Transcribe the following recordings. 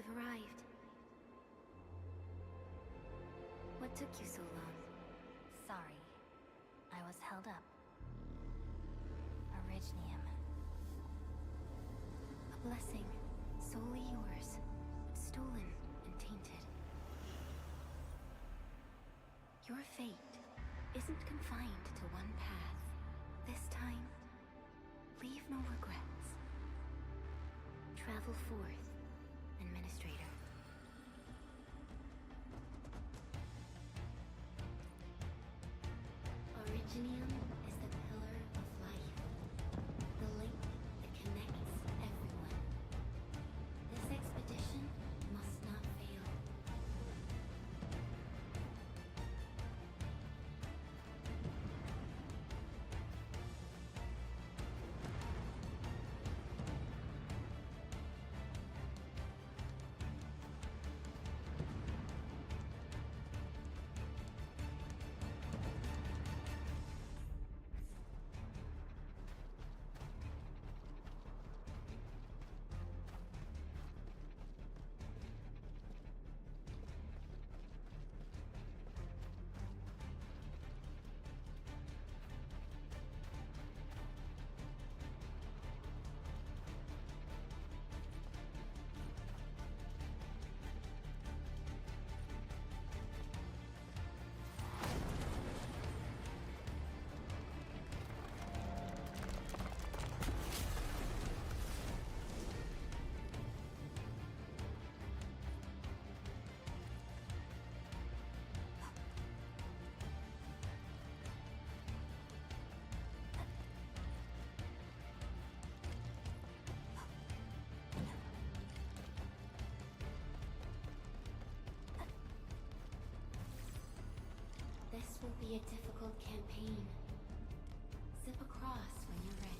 You've arrived. What took you so long? Sorry. I was held up. Originium. A blessing, solely yours, but stolen and tainted. Your fate isn't confined to one path. This time, leave no regrets. Travel forth, Administrator. Originium is the pillar of life, the link that connects everyone. This expedition must not fail. This will be a difficult campaign. Zip across when you're ready.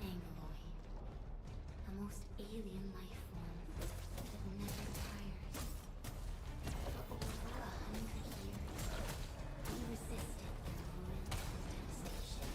Angoloid, a most alien life form that never tires. For over 100 years, he resisted their ruin and devastation.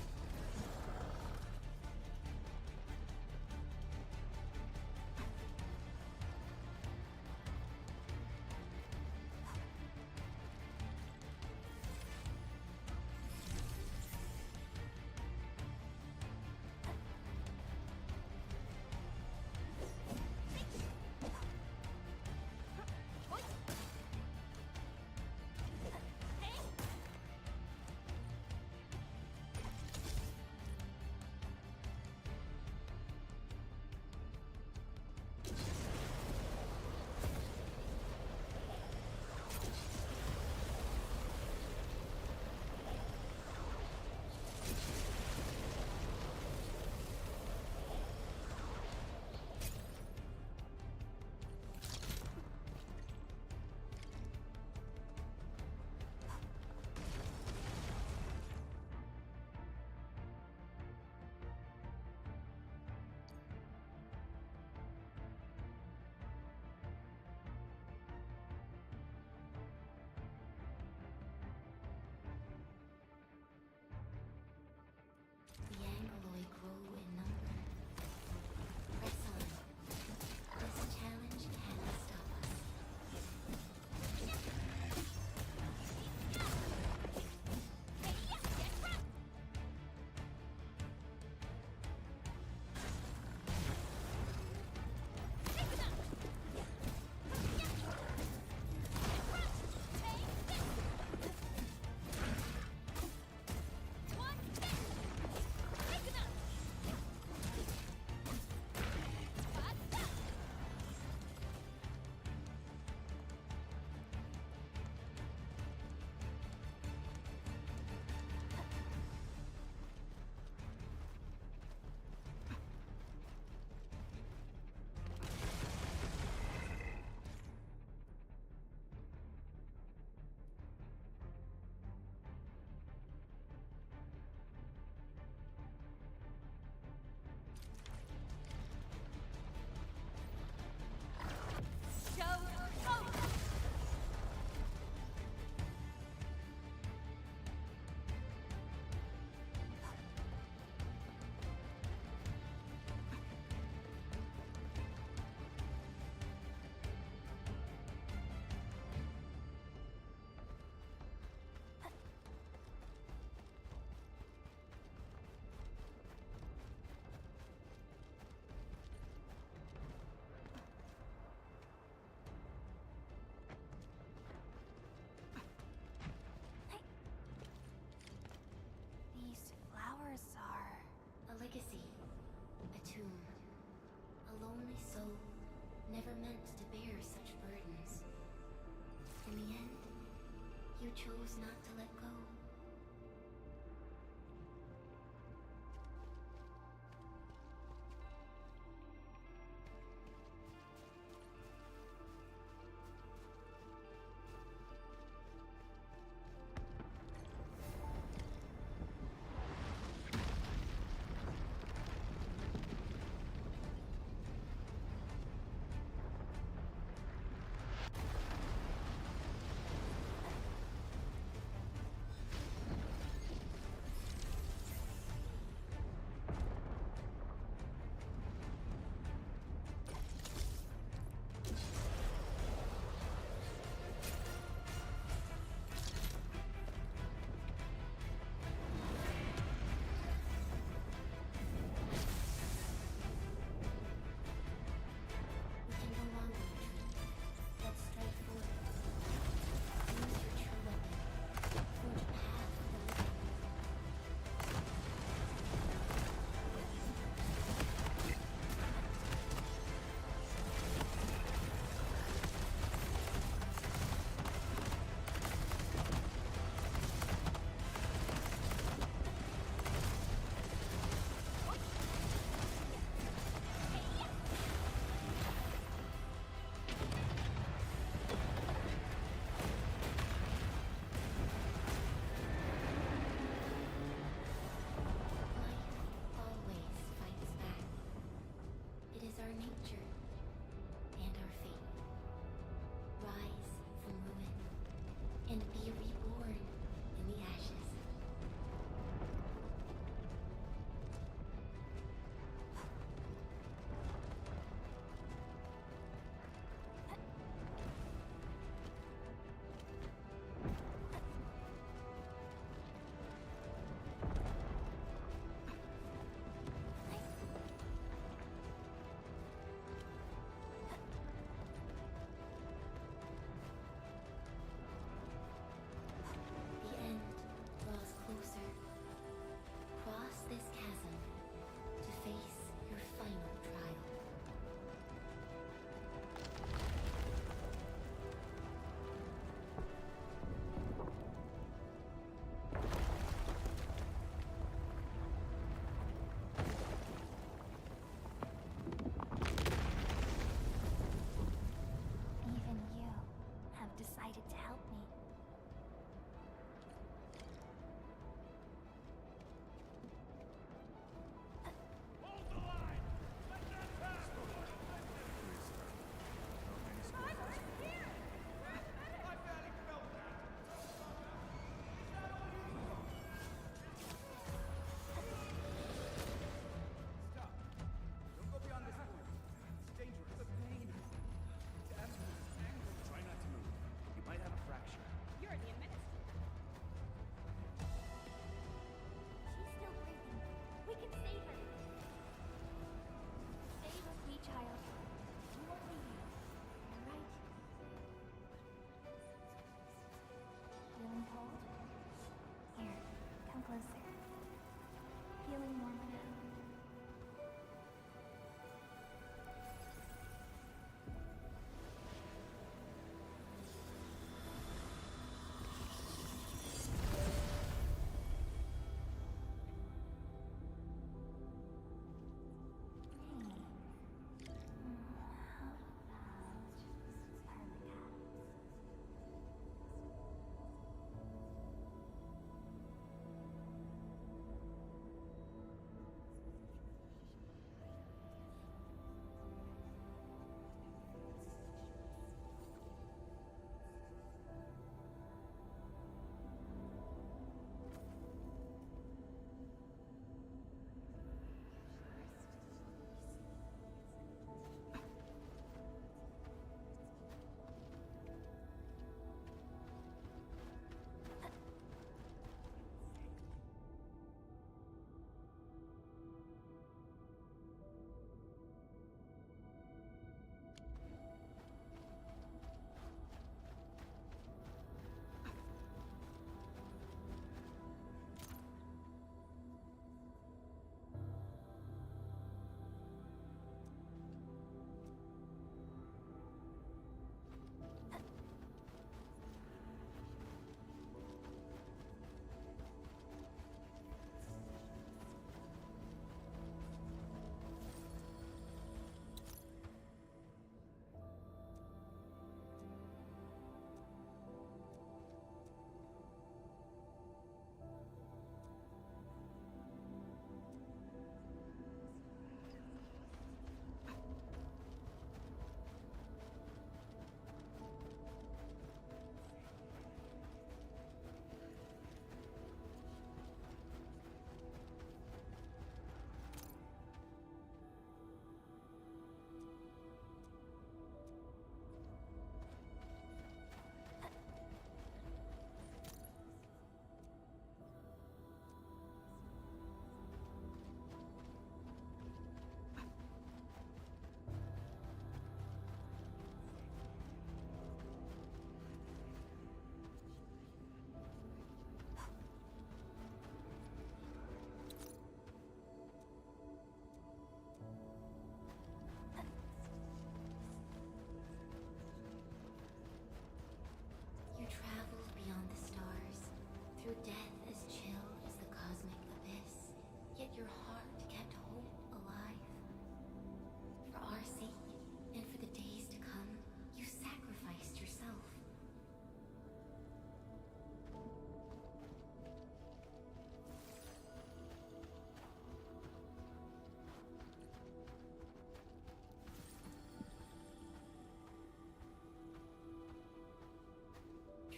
you chose not to let go. We can no longer retreat. Let's strike forward. Use your true weapon. Forge a path for the living. Life always fights back. It is our nature and our fate. Rise from ruin and be reborn in the ashes.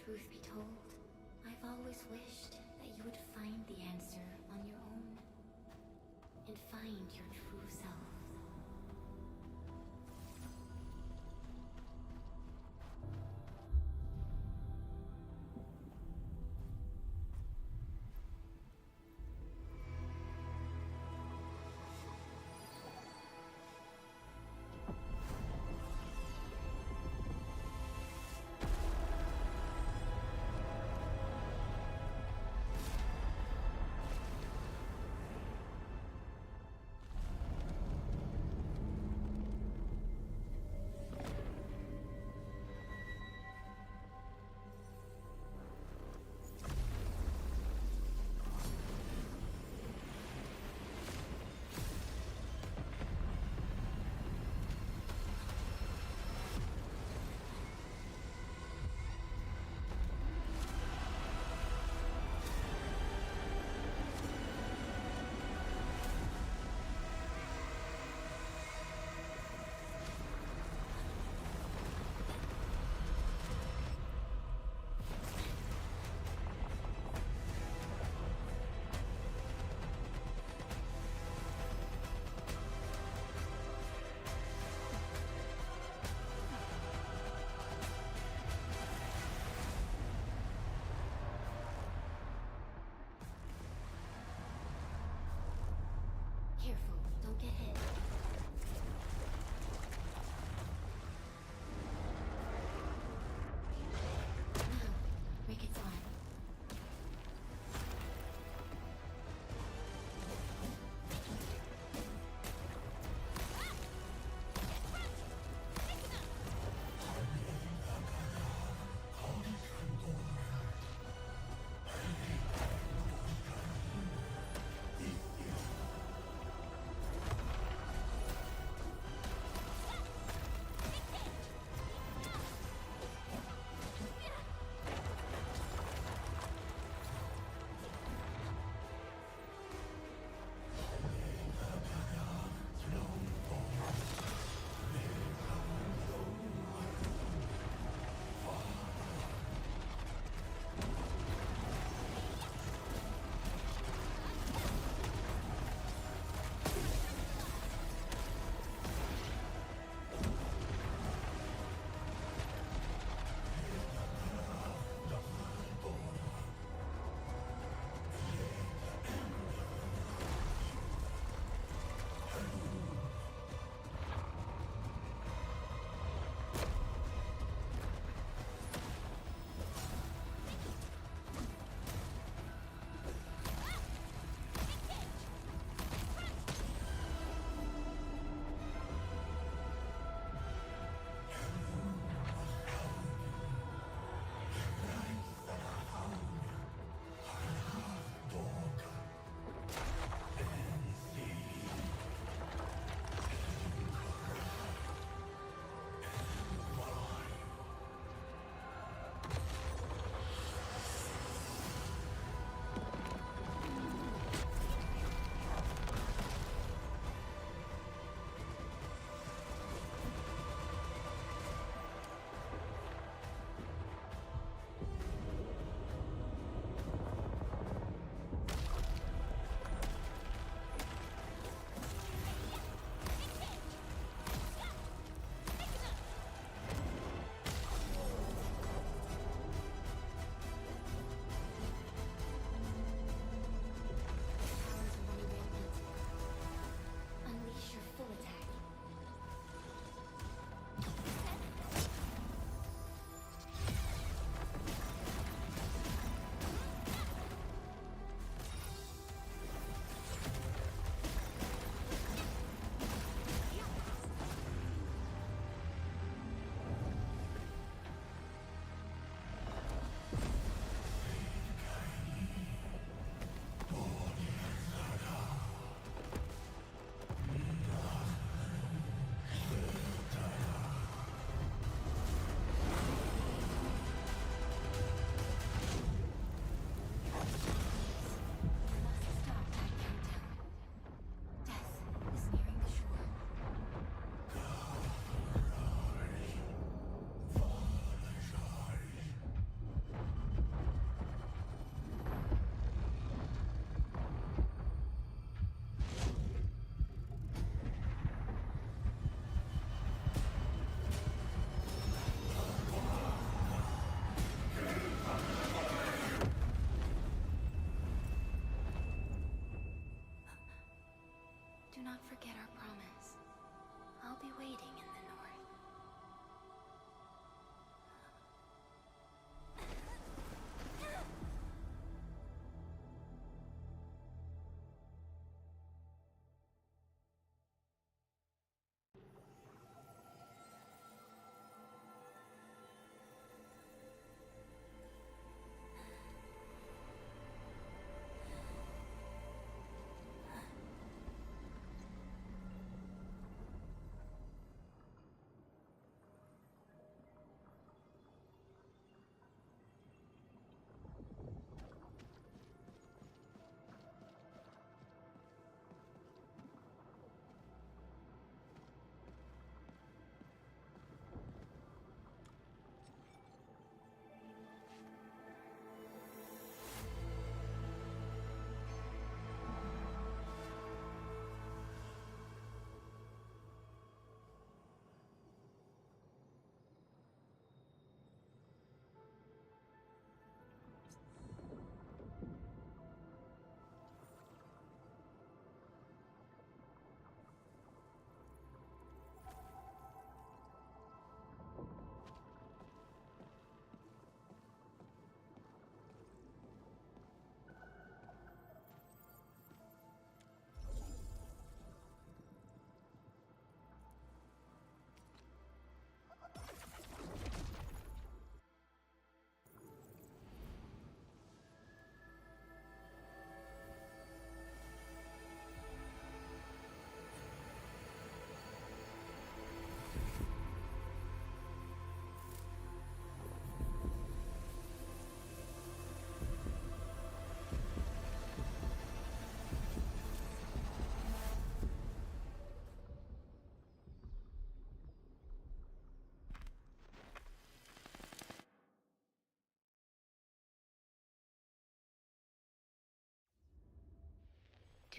Truth be told, I've always wished that you would find the answer on your own. And find your true self. Careful, don't get hit. Now, Ricketts on.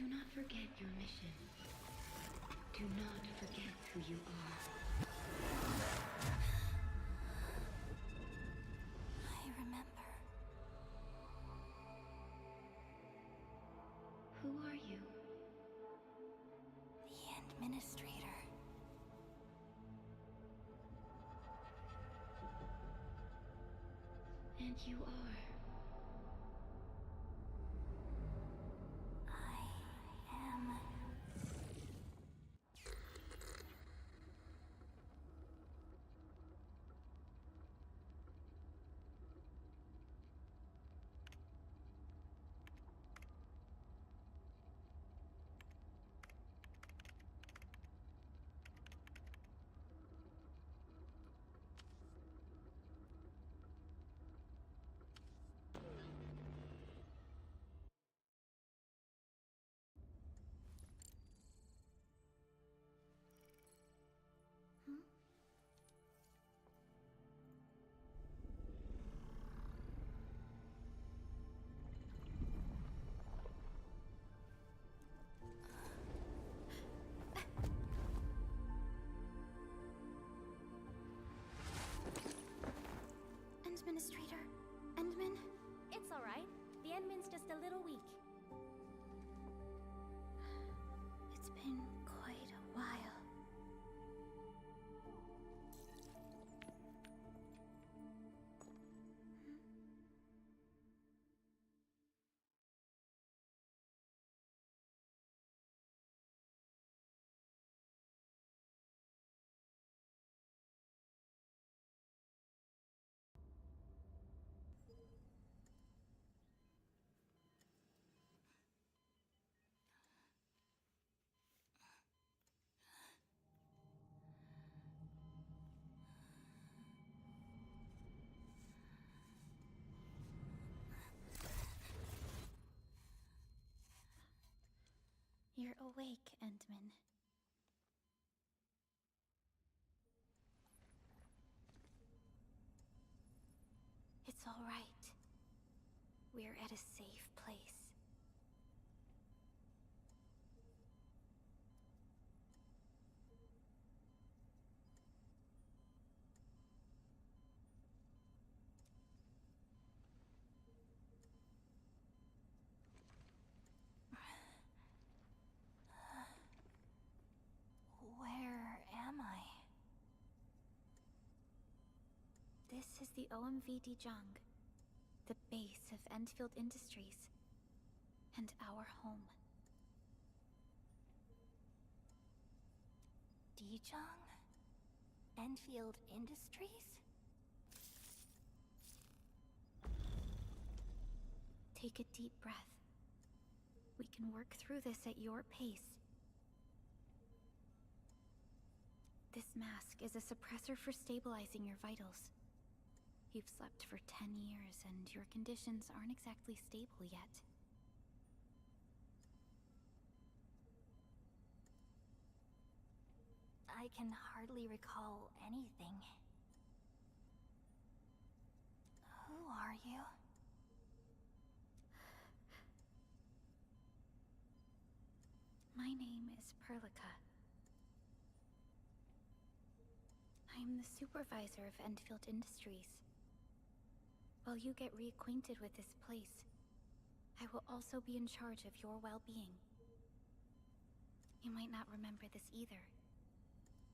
Do not forget your mission. Do not forget who you are. I remember. Who are you? The Administrator. And you are. I am. Administrator, Endman? It's alright. The Endman's just a little weak. It's been quite a while. You're awake, Endman. It's all right. We're at a safe place. Where am I? This is the OMV Dijang, the base of Enfield Industries, and our home. Dijong? Enfield Industries? Take a deep breath. We can work through this at your pace. This mask is a suppressor for stabilizing your vitals. You've slept for 10 years, and your conditions aren't exactly stable yet. I can hardly recall anything. Who are you? My name is Perlica. I'm the supervisor of Enfield Industries. While you get reacquainted with this place, I will also be in charge of your well-being. You might not remember this either,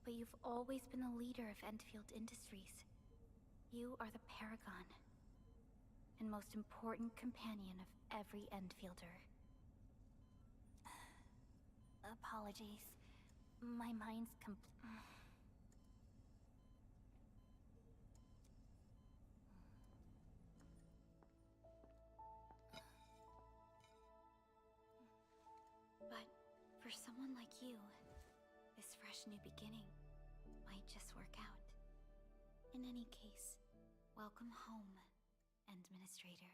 but you've always been the leader of Enfield Industries. You are the paragon, and most important companion of every Enfielder. Apologies. My mind's But for someone like you, this fresh new beginning might just work out. In any case, welcome home, Administrator.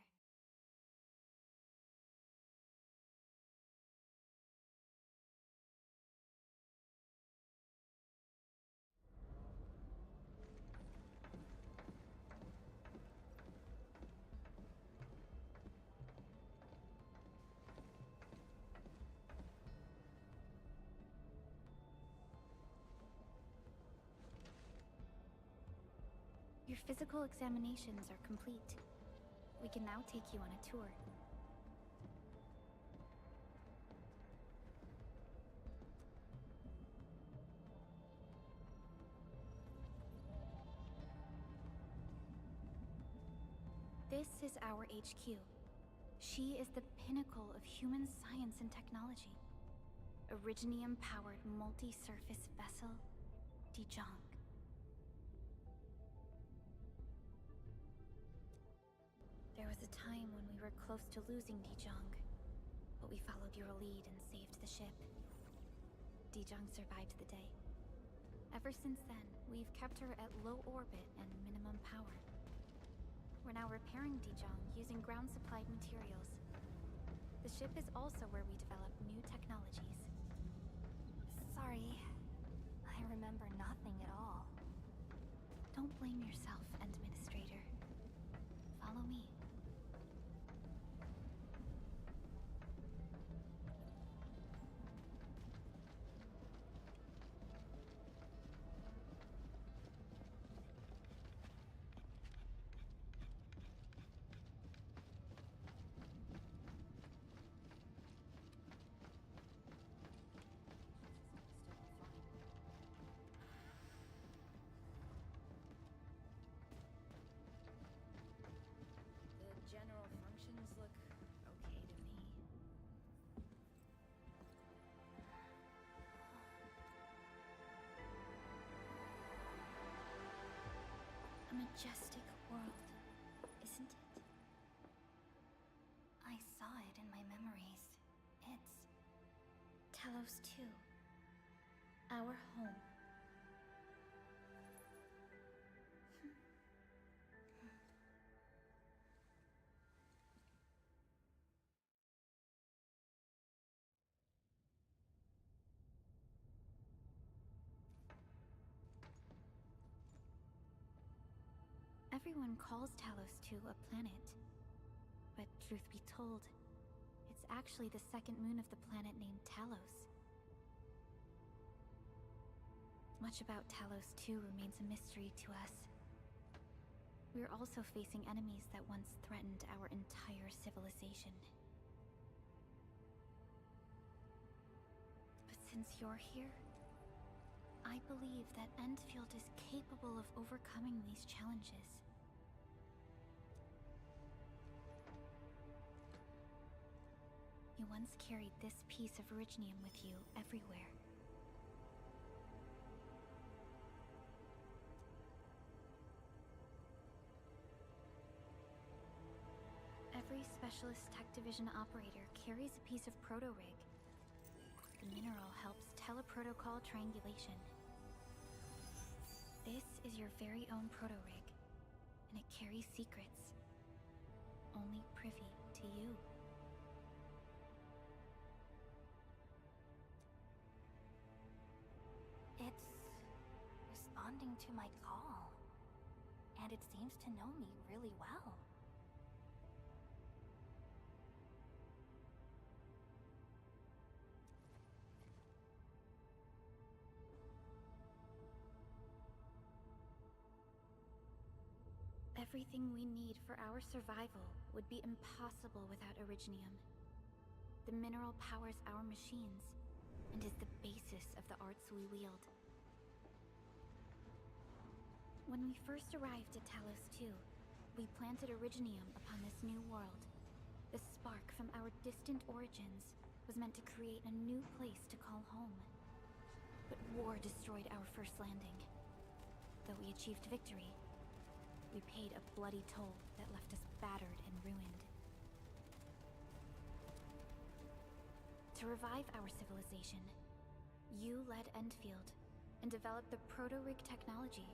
Your physical examinations are complete. We can now take you on a tour. This is our HQ. She is the pinnacle of human science and technology. Originium-powered multi-surface vessel, Dijong. There was a time when we were close to losing Dijong, but we followed your lead and saved the ship. Dijong survived the day. Ever since then, we've kept her at low orbit and minimum power. We're now repairing Dijong using ground-supplied materials. The ship is also where we develop new technologies. Sorry. I remember nothing at all. Don't blame yourself, Administrator. Follow me. General functions look okay to me. A majestic world, isn't it? I saw it in my memories. It's... Talos 2. Our home. Everyone calls Talos 2 a planet. But truth be told, it's actually the second moon of the planet named Talos. Much about Talos 2 remains a mystery to us. We're also facing enemies that once threatened our entire civilization. But since you're here, I believe that Endfield is capable of overcoming these challenges. You once carried this piece of Originium with you everywhere. Every Specialist Tech Division operator carries a piece of proto-rig. The mineral helps teleprotocol triangulation. This is your very own proto-rig, and it carries secrets. Only privy to you. It's responding to my call. And it seems to know me really well. Everything we need for our survival would be impossible without Originium. The mineral powers our machines, and is the basis of the arts we wield. When we first arrived at Talos 2, we planted Originium upon this new world. The spark from our distant origins was meant to create a new place to call home. But war destroyed our first landing. Though we achieved victory, we paid a bloody toll that left us battered and ruined. To revive our civilization, you led Endfield and developed the proto-rig technology,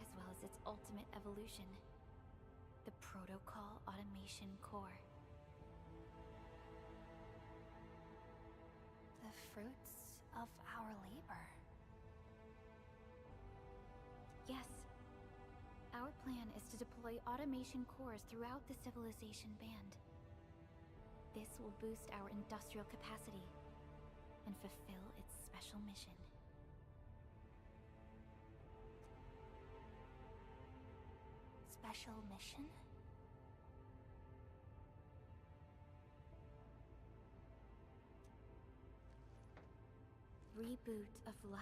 as well as its ultimate evolution, the Protocol Automation Core. The fruits of our labor. Yes. Our plan is to deploy automation cores throughout the Civilization Band. This will boost our industrial capacity and fulfill its special mission. special mission? Reboot of life.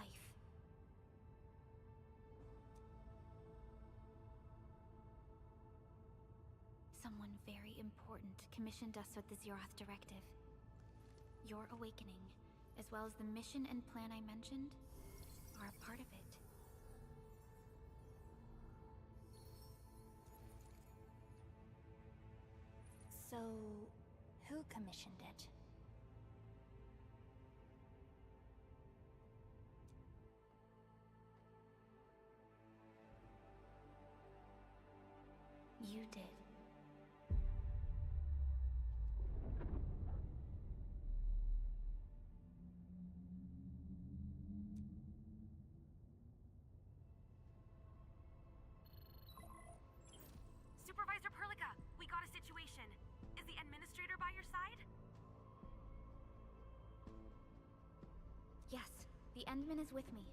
Someone very important commissioned us with the Zeroth Directive. Your awakening, as well as the mission and plan I mentioned, are a part of it. So, who commissioned it? You did. Supervisor Perlica, we got a situation. Is the administrator by your side? Yes, the Endman is with me.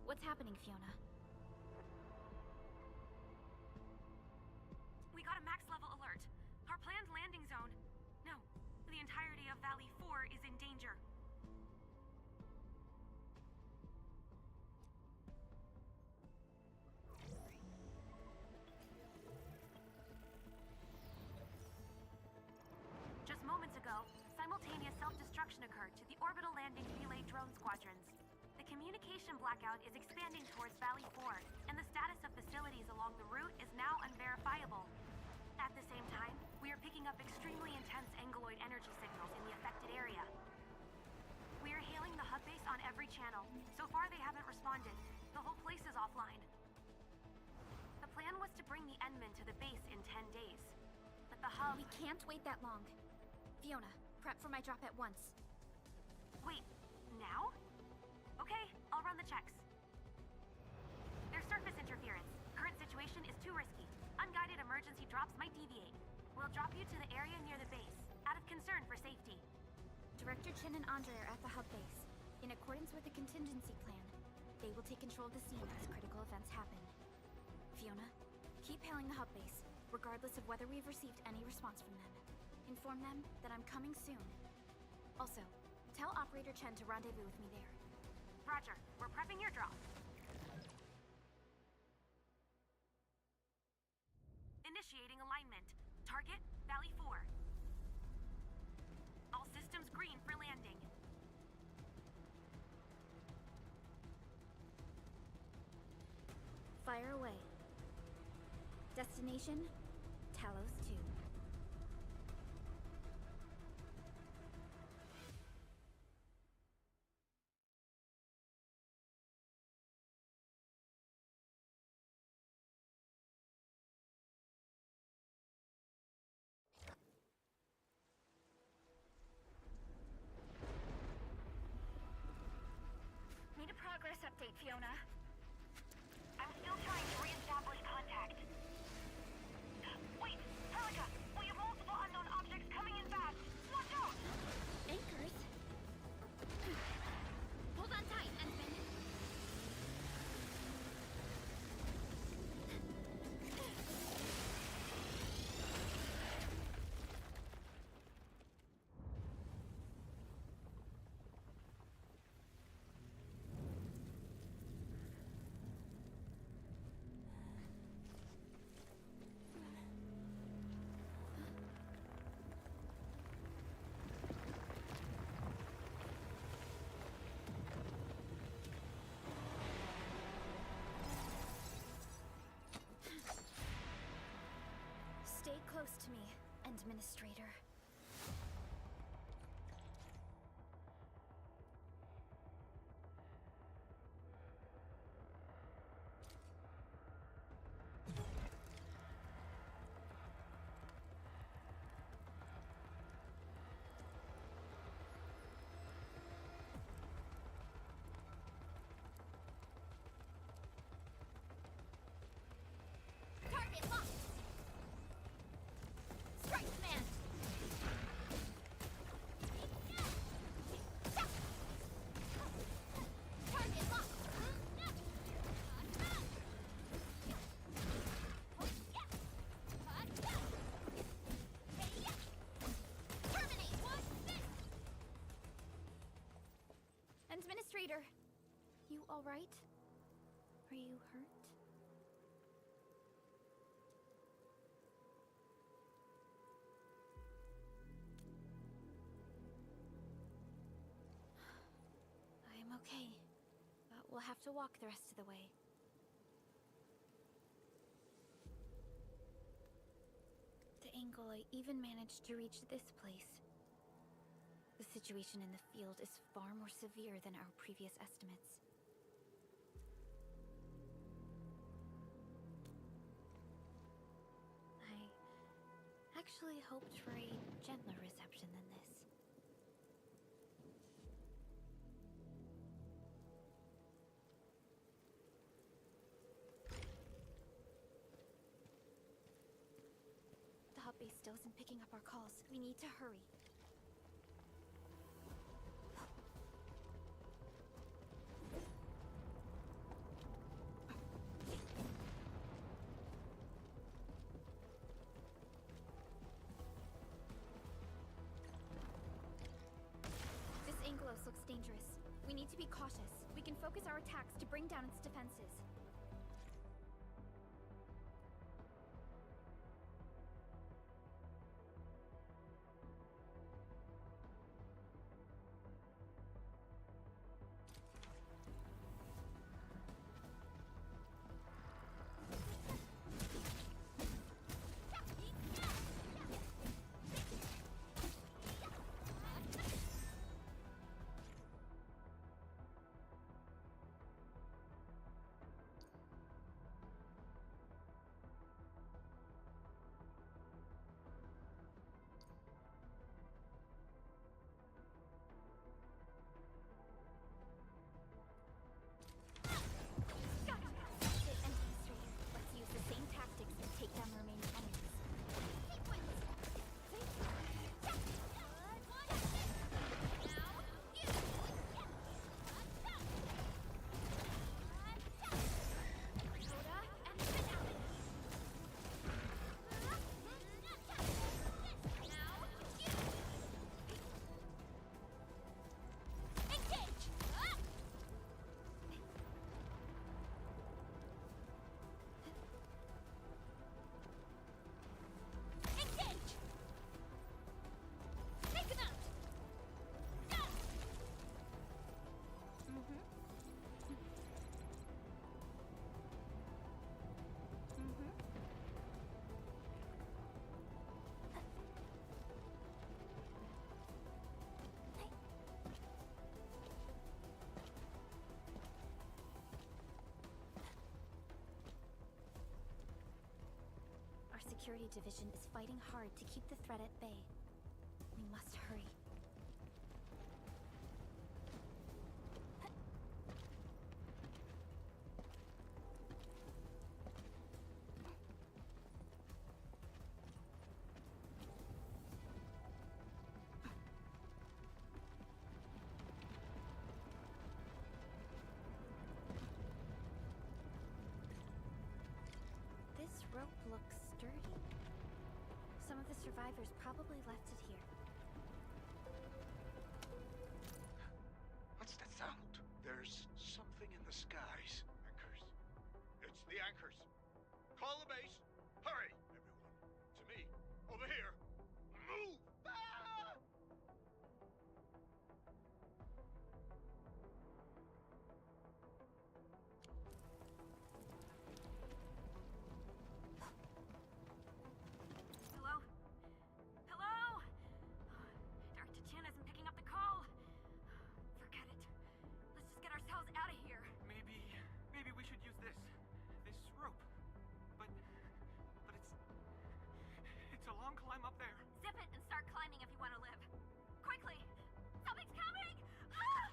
What's happening, Fiona? We got a max level alert. Our planned landing zone. No, the entirety of Valley 4 is in danger. Just moments ago, simultaneous self-destruction occurred to the orbital landing relay drone squadrons. The communication blackout is expanding towards Valley 4, and the status of facilities along the route is now unverifiable. At the same time, we are picking up extremely intense Angeloid energy signals in the affected area. We are hailing the hub base on every channel. So far, they haven't responded. The whole place is offline. The plan was to bring the Endman to the base in 10 days. But the hub... We can't wait that long. Fiona, prep for my drop at once. Wait, now? Okay, I'll run the checks. There's surface interference. Current situation is too risky. Unguided emergency drops might deviate. We'll drop you to the area near the base, out of concern for safety. Director Chen and Andre are at the hub base. In accordance with the contingency plan, they will take control of the scene as critical events happen. Fiona, keep hailing the hub base, regardless of whether we've received any response from them. Inform them that I'm coming soon. Also, tell Operator Chen to rendezvous with me there. Roger, we're prepping your drop. Initiating alignment. Target, Valley 4. All systems green for landing. Fire away. Destination, Talos 2. Need a progress update, Fiona. I'm still trying to reestablish contact. Wait, Perlica! We have multiple unknown objects coming in fast! Watch out! Anchors? Hold on tight, Endman. Stay close to me, Administrator. Target locked! Strike command! Target locked! all right? Are you hurt? I'm okay, but we'll have to walk the rest of the way. The angle I even managed to reach this place. The situation in the field is far more severe than our previous estimates. I actually hoped for a gentler reception than this. The hub base still isn't picking up our calls. We need to hurry. This Angelos looks dangerous. We need to be cautious. We can focus our attacks to bring down its defenses. Let's use the same tactics to take down the remaining enemies. Our security division is fighting hard to keep the threat at bay. We must hurry. This rope looks sturdy. Some of the survivors probably left it here. What's that sound? There's something in the skies. Anchors. It's the anchors. Call the base. Hurry, everyone. To me. Over here. Move! Ah! Hello? Hello? Dr. Chan isn't picking up the call. Forget it. Let's just get ourselves out of here. Maybe we should use this rope. But it's a long climb up there. Zip it and start climbing if you want to live. Quickly! Something's coming! Ah!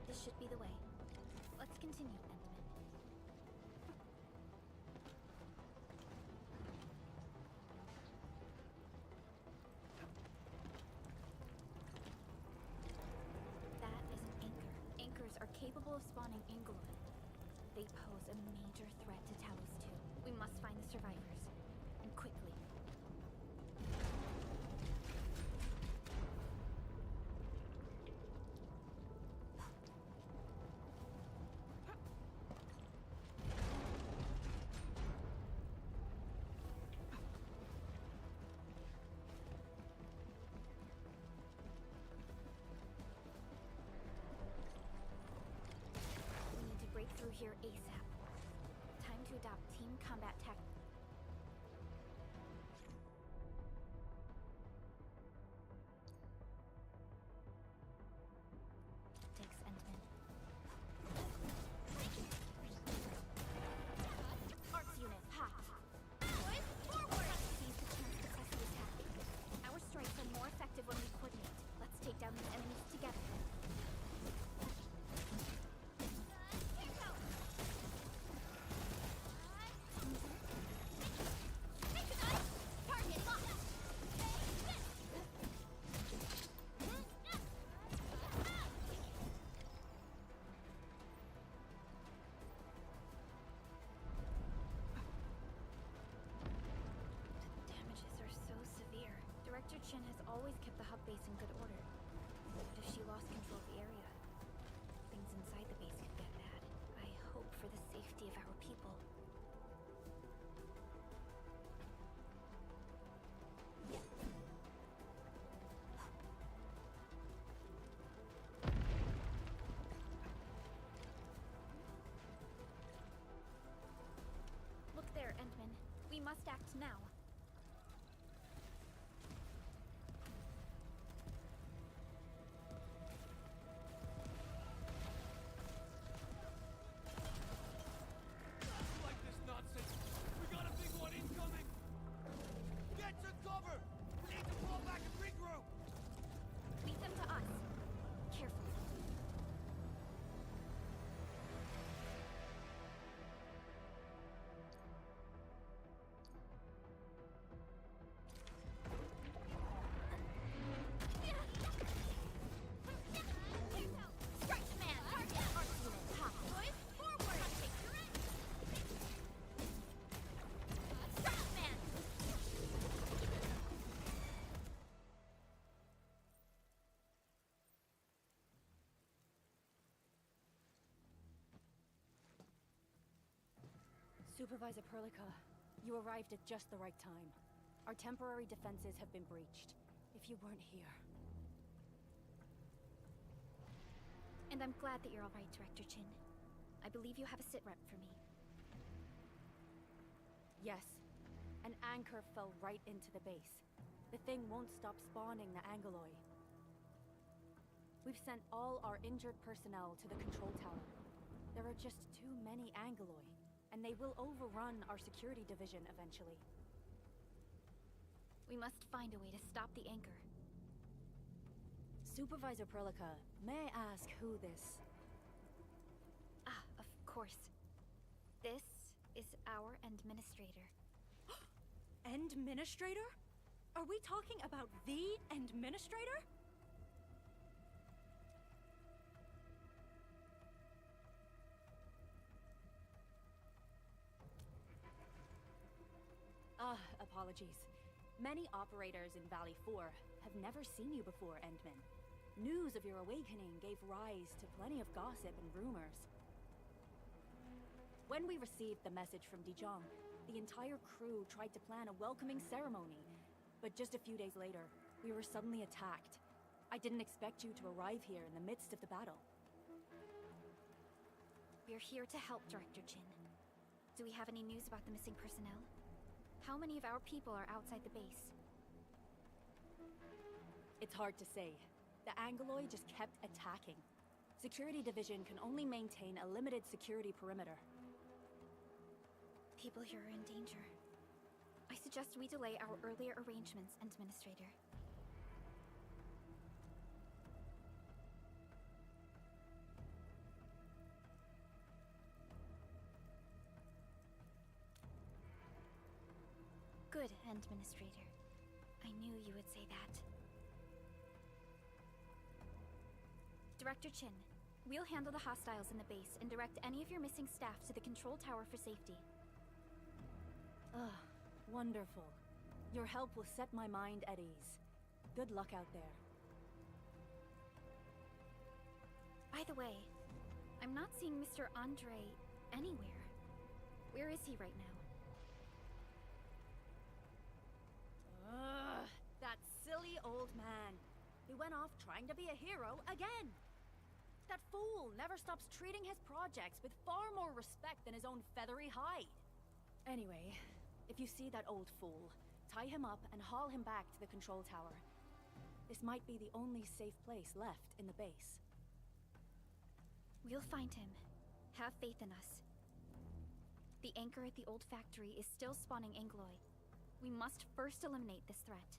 This should be the way. Let's continue, Enderman. capable of spawning Ingoloi. They pose a major threat to Talos too. We must find the survivors. And quickly. We need to break through here ASAP. Time to adopt team combat tactics. Endman. Arts unit, hot. Forward! Seize the chance to test the attack. Our strikes are more effective when we coordinate. Let's take down these enemies together. Damages are so severe. Director Chin has always kept the hub base in good order. But if she lost control of the area, things inside the base could get bad. I hope for the safety of our people. Look there, Endman. We must act now. Like this nonsense. We got a big one incoming. Get to cover. We need to fall back and regroup. Lead them to us. Carefully. Strike command! Arts unit, hot. Forward! Strike command! Supervisor Perlica, you arrived at just the right time. Our temporary defenses have been breached. If you weren't here... And I'm glad that you're all right, Director Chin. I believe you have a sit rep for me. Yes, an anchor fell right into the base. The thing won't stop spawning the Angoloi. We've sent all our injured personnel to the control tower. There are just too many Angoloi, and they will overrun our security division eventually. We must find a way to stop the anchor. Supervisor Perlica, may I ask who this... Ah, of course. This is our administrator. Endministrator? Are we talking about the Endministrator? Apologies. Many operators in Valley 4 have never seen you before, Endman. News of your awakening gave rise to plenty of gossip and rumors. When we received the message from Dijong, the entire crew tried to plan a welcoming ceremony. But just a few days later, we were suddenly attacked. I didn't expect you to arrive here in the midst of the battle. We're here to help, Director Chin. Do we have any news about the missing personnel? How many of our people are outside the base? It's hard to say. The Angoloi just kept attacking. Security Division can only maintain a limited security perimeter. People here are in danger. I suggest we delay our earlier arrangements, Administrator. Good, Administrator. I knew you would say that. Director Chin, We'll handle the hostiles in the base and direct any of your missing staff to the control tower for safety. Ugh, wonderful. Your help will set my mind at ease. Good luck out there. By the way, I'm not seeing Mr. Andre anywhere. Where is he right now? Ugh, that silly old man. He went off trying to be a hero again. That fool never stops treating his projects with far more respect than his own feathery hide. Anyway, if you see that old fool, tie him up and haul him back to the control tower. This might be the only safe place left in the base. We'll find him. Have faith in us. The anchor at the old factory is still spawning Angloy. We must first eliminate this threat.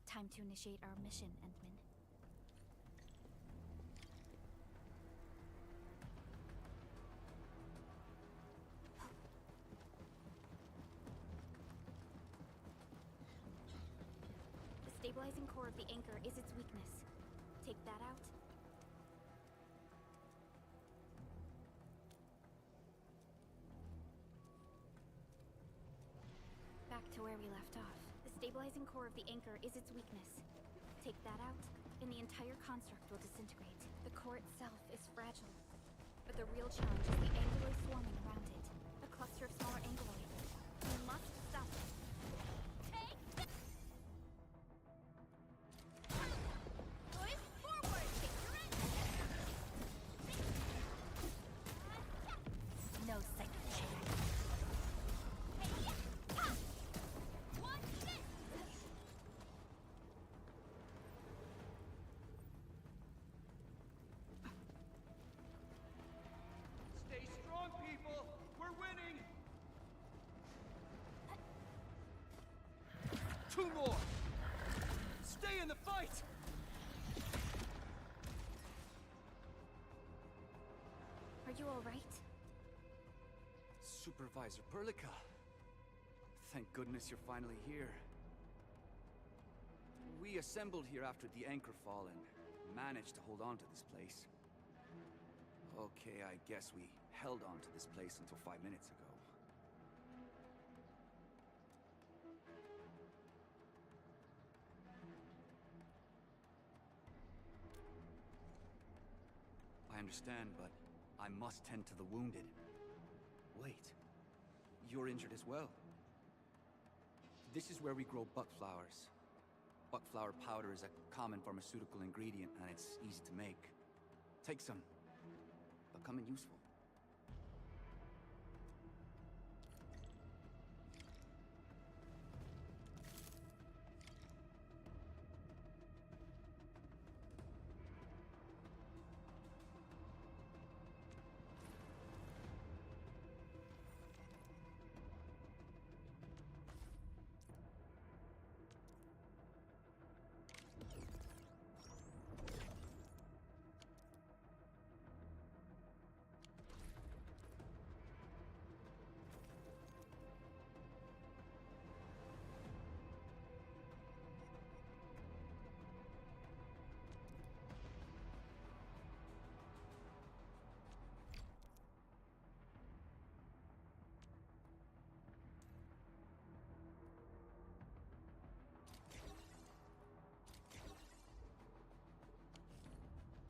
Time to initiate our mission, Entman. The stabilizing core of the anchor is its weakness. Take that out. Back to where we left off. The stabilizing core of the anchor is its weakness. Take that out, and the entire construct will disintegrate. The core itself is fragile, but the real challenge is the Angloy swarming around it. A cluster of smaller Angloy. We must stop it. Push forward, Victorin! No second chance. Watch this! Stay strong, people! We're winning! Two more! Stay in the fight! Are you all right? Supervisor Perlica. Thank goodness you're finally here. We assembled here after the anchor fall and managed to hold on to this place. Okay, I guess we held on to this place until 5 minutes ago. I understand, but I must tend to the wounded. Wait, you're injured as well. This is where we grow buckflowers. Buckflower powder is a common pharmaceutical ingredient and it's easy to make. Take some. They'll come in useful.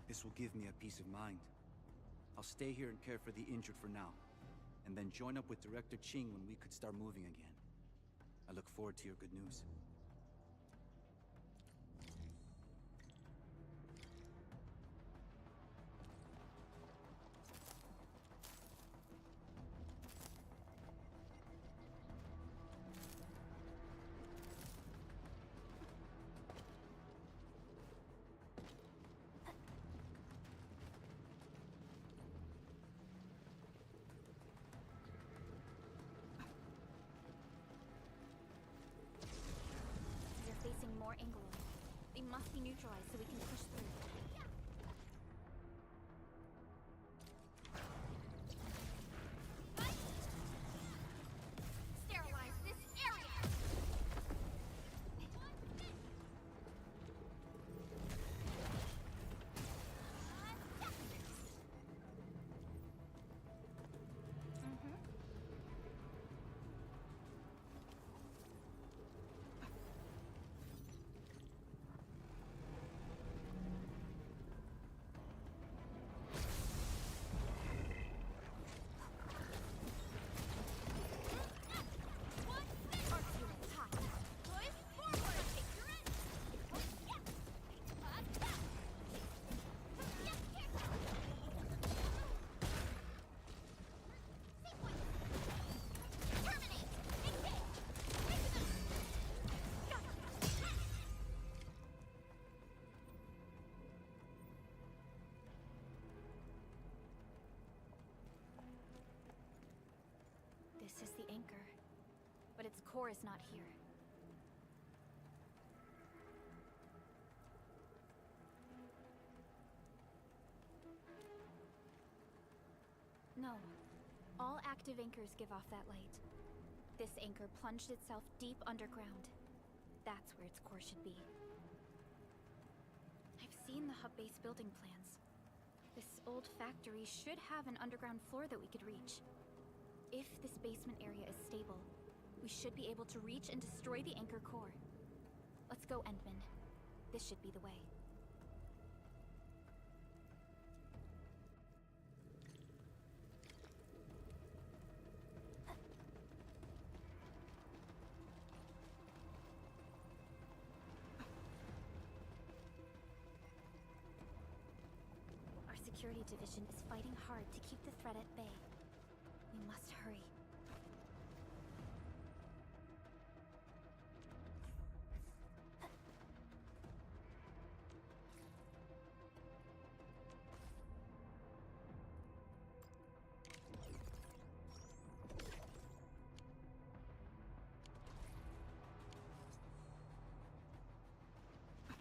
This will give me a peace of mind. I'll stay here and care for the injured for now, and then join up with Director Qing when we could start moving again. I look forward to your good news. They're facing more Angloy. They must be neutralized so we can push through. Sterilize this area! its core is not here. No. All active anchors give off that light. This anchor plunged itself deep underground. That's where its core should be. I've seen the hub base building plans. This old factory should have an underground floor that we could reach. If this basement area is stable, we should be able to reach and destroy the anchor core. Let's go, Endman. This should be the way. Our security division is fighting hard to keep the threat at bay. We must hurry.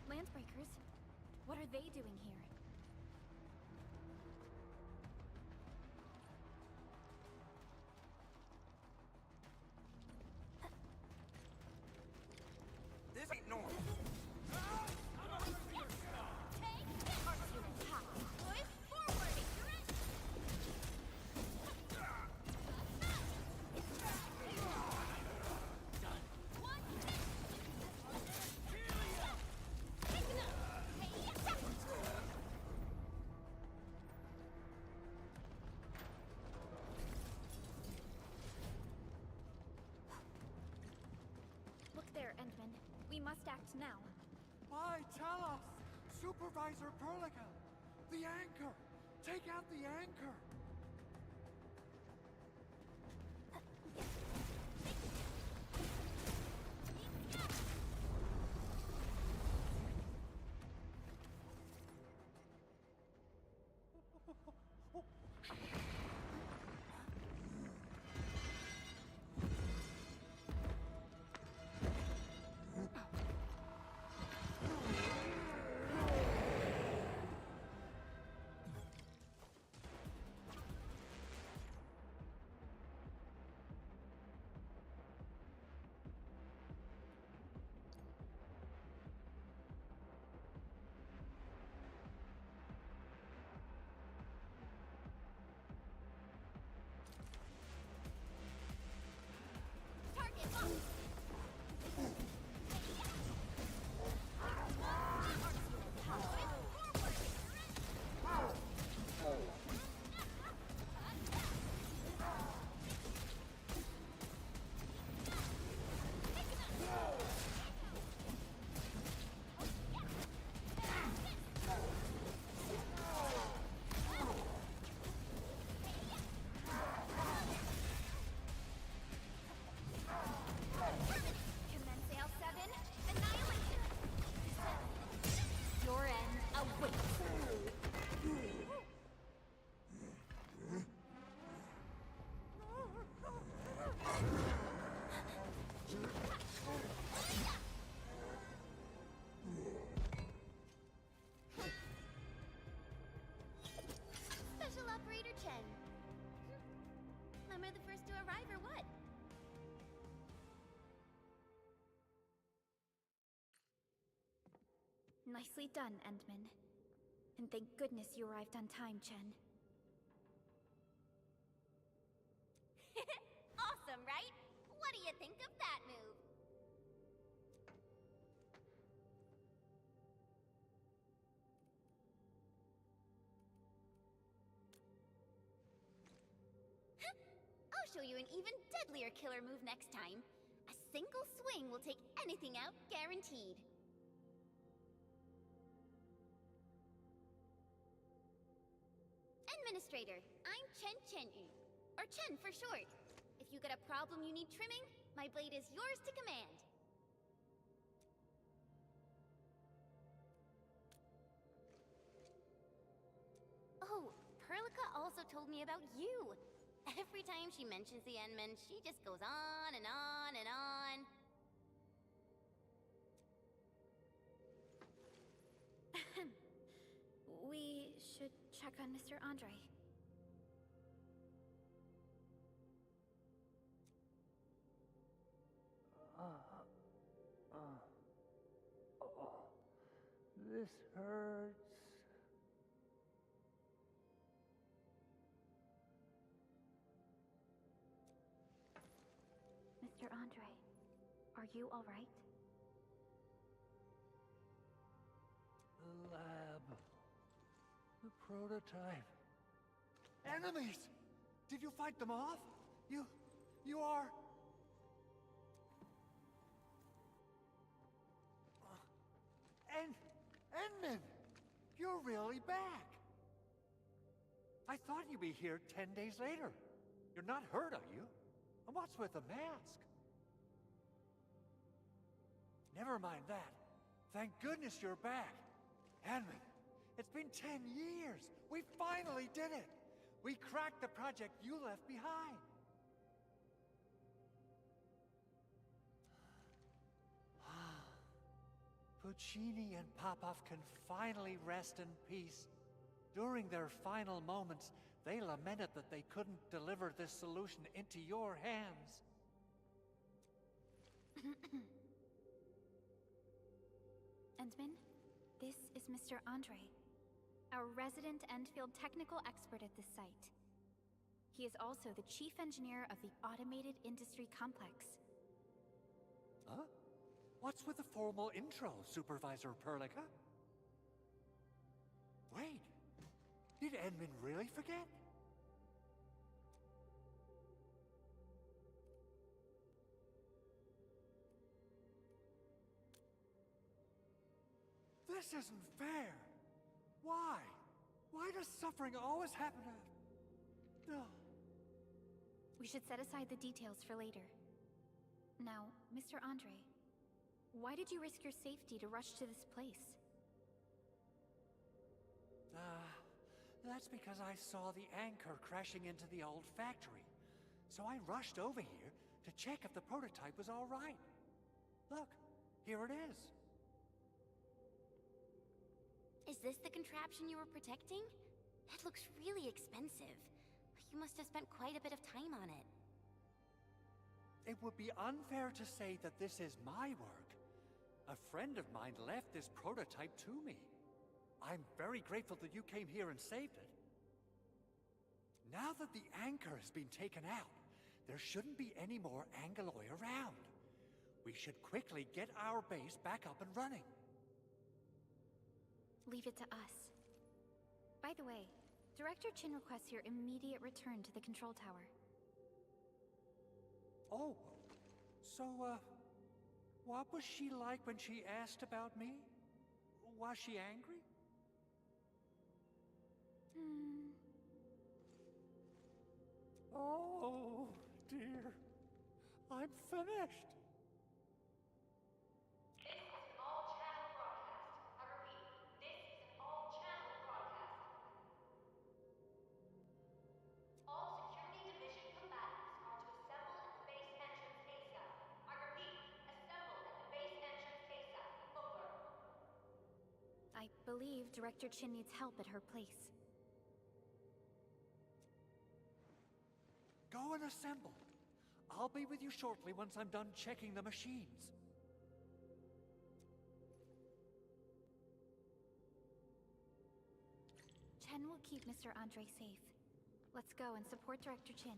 Landsbreakers? What are they doing here? This ain't normal. Look there, Endman. We must act now. Why, tell us! Supervisor Perlica! The anchor! Take out the anchor! Commence AL7, annihilation! Your end awaits. Special Operator Chen. Am I the first to arrive or what? Nicely done, Endman. And thank goodness you arrived on time, Chen. Awesome, right? What do you think of that move? I'll show you an even deadlier killer move next time. A single swing will take anything out, guaranteed. Administrator, I'm Chen Chenyu, or Chen for short. If you got a problem you need trimming, my blade is yours to command. Oh, Perlica also told me about you. Every time she mentions the Enman, she just goes on and on and on. We should check on Mr. Andre. This hurts. Mr. Andre, are you all right? The lab. The prototype. Enemies! Did you fight them off? You are... Enman! You're really back! I thought you'd be here 10 days later. You're not hurt, are you? And what's with the mask? Never mind that. Thank goodness you're back. Enman, it's been 10 years. We finally did it. We cracked the project you left behind. Puccini and Popov can finally rest in peace. During their final moments, they lamented that they couldn't deliver this solution into your hands. Endman, this is Mr. Andre, our resident Enfield technical expert at this site. He is also the chief engineer of the Automated Industry Complex. Huh? What's with the formal intro, Supervisor Perlica? Wait, did Enman really forget? This isn't fair. Why? Why does suffering always happen to... No. We should set aside the details for later. Now, Mr. Andre, why did you risk your safety to rush to this place? That's because I saw the anchor crashing into the old factory. So I rushed over here to check if the prototype was all right. Look, here it is. Is this the contraption you were protecting? It looks really expensive. You must have spent quite a bit of time on it. It would be unfair to say that this is my work. A friend of mine left this prototype to me. I'm very grateful that you came here and saved it. Now that the anchor has been taken out, there shouldn't be any more Angeloi around. We should quickly get our base back up and running. Leave it to us. By the way, Director Chin requests your immediate return to the control tower. Oh, so, what was she like when she asked about me? Was she angry? Oh, dear. I'm finished. This is an all-channel broadcast. I repeat, this is an all-channel broadcast. All Security Division combatants are to assemble at the base entrance ASAP. I repeat, assemble at the base entrance ASAP. Over. I believe Director Chin needs help at her place. Go and assemble. I'll be with you shortly once I'm done checking the machines. Chen will keep Mr. Andre safe. Let's go and support Director Chin.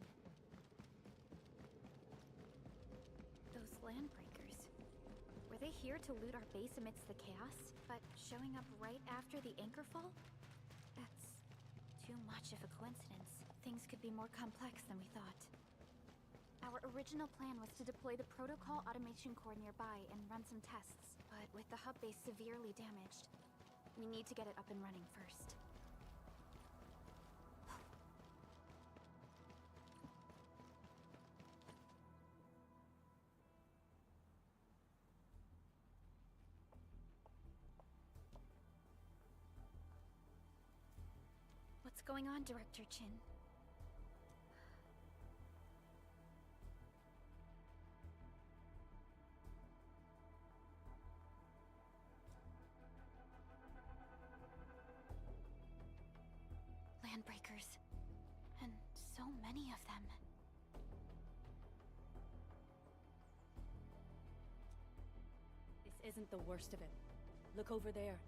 Those landbreakers. Were they here to loot our base amidst the chaos, but showing up right after the anchor fall? That's too much of a coincidence. Things could be more complex than we thought. Our original plan was to deploy the protocol automation core nearby and run some tests, but with the hub base severely damaged, we need to get it up and running first. What's going on, Director Chin? Landbreakers. And so many of them. This isn't the worst of it. Look over there.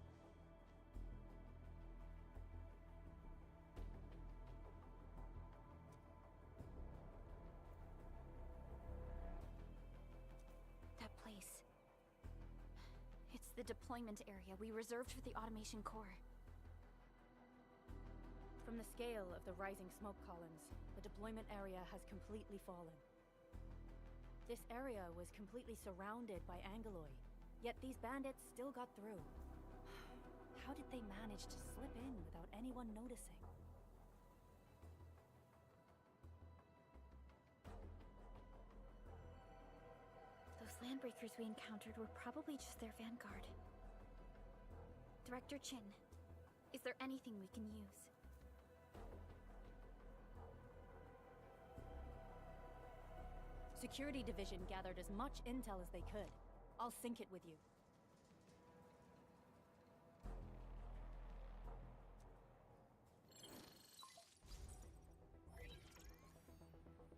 That place. It's the deployment area we reserved for the Automation Core. From the scale of the rising smoke columns, the deployment area has completely fallen. This area was completely surrounded by Angeloi, yet these bandits still got through. How did they manage to slip in without anyone noticing? Those Landbreakers we encountered were probably just their vanguard. Director Chin, is there anything we can use? Security Division gathered as much intel as they could. I'll sync it with you.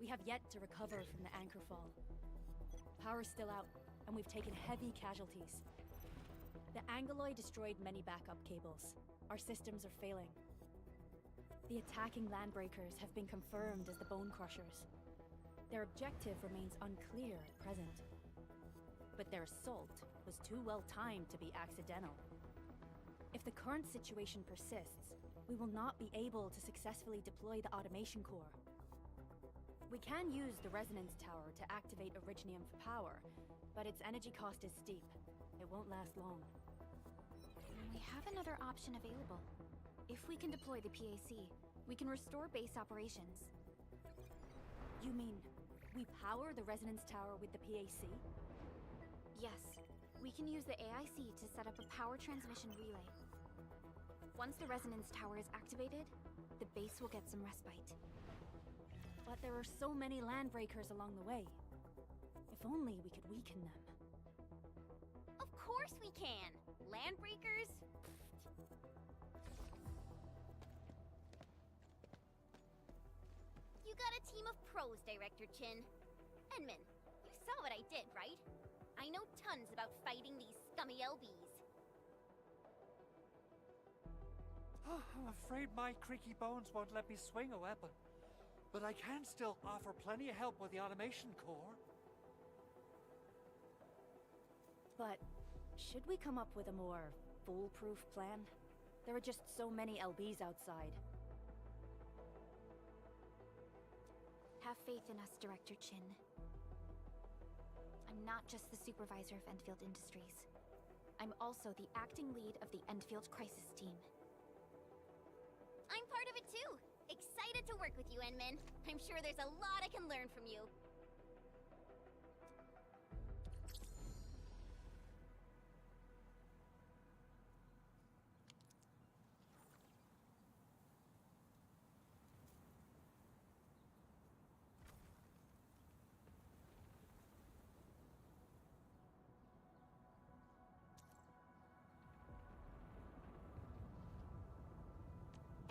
We have yet to recover from the anchor fall. Power's still out, and we've taken heavy casualties. The Angeloi destroyed many backup cables. Our systems are failing. The attacking Landbreakers have been confirmed as the Bone Crushers. Their objective remains unclear at present. But their assault was too well timed to be accidental. If the current situation persists, we will not be able to successfully deploy the Automation Core. We can use the Resonance Tower to activate Originium for power, but its energy cost is steep. It won't last long. We have another option available. If we can deploy the PAC, we can restore base operations. You mean, we power the Resonance Tower with the PAC? Yes. We can use the AIC to set up a power transmission relay. Once the Resonance Tower is activated, the base will get some respite. But there are so many Landbreakers along the way. If only we could weaken them. Of course we can! Landbreakers? You got a team of pros, Director Chin. Enman, you saw what I did, right? I know tons about fighting these scummy LBs. I'm afraid my creaky bones won't let me swing a weapon. But I can still offer plenty of help with the Automation Core. But should we come up with a more foolproof plan? There are just so many LBs outside. Have faith in us, Director Chin. I'm not just the supervisor of Enfield Industries. I'm also the acting lead of the Enfield Crisis Team. I'm part of it too! Excited to work with you, Enman. I'm sure there's a lot I can learn from you.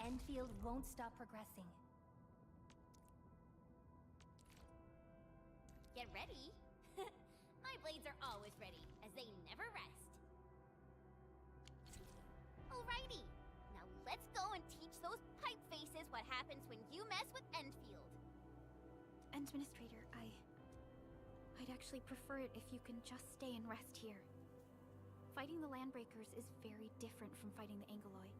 Enfield won't stop progressing. Get ready. My blades are always ready, as they never rest. Alrighty, now let's go and teach those pipe faces what happens when you mess with Enfield. Administrator, I'd actually prefer it if you can just stay and rest here. Fighting the Landbreakers is very different from fighting the Angeloi.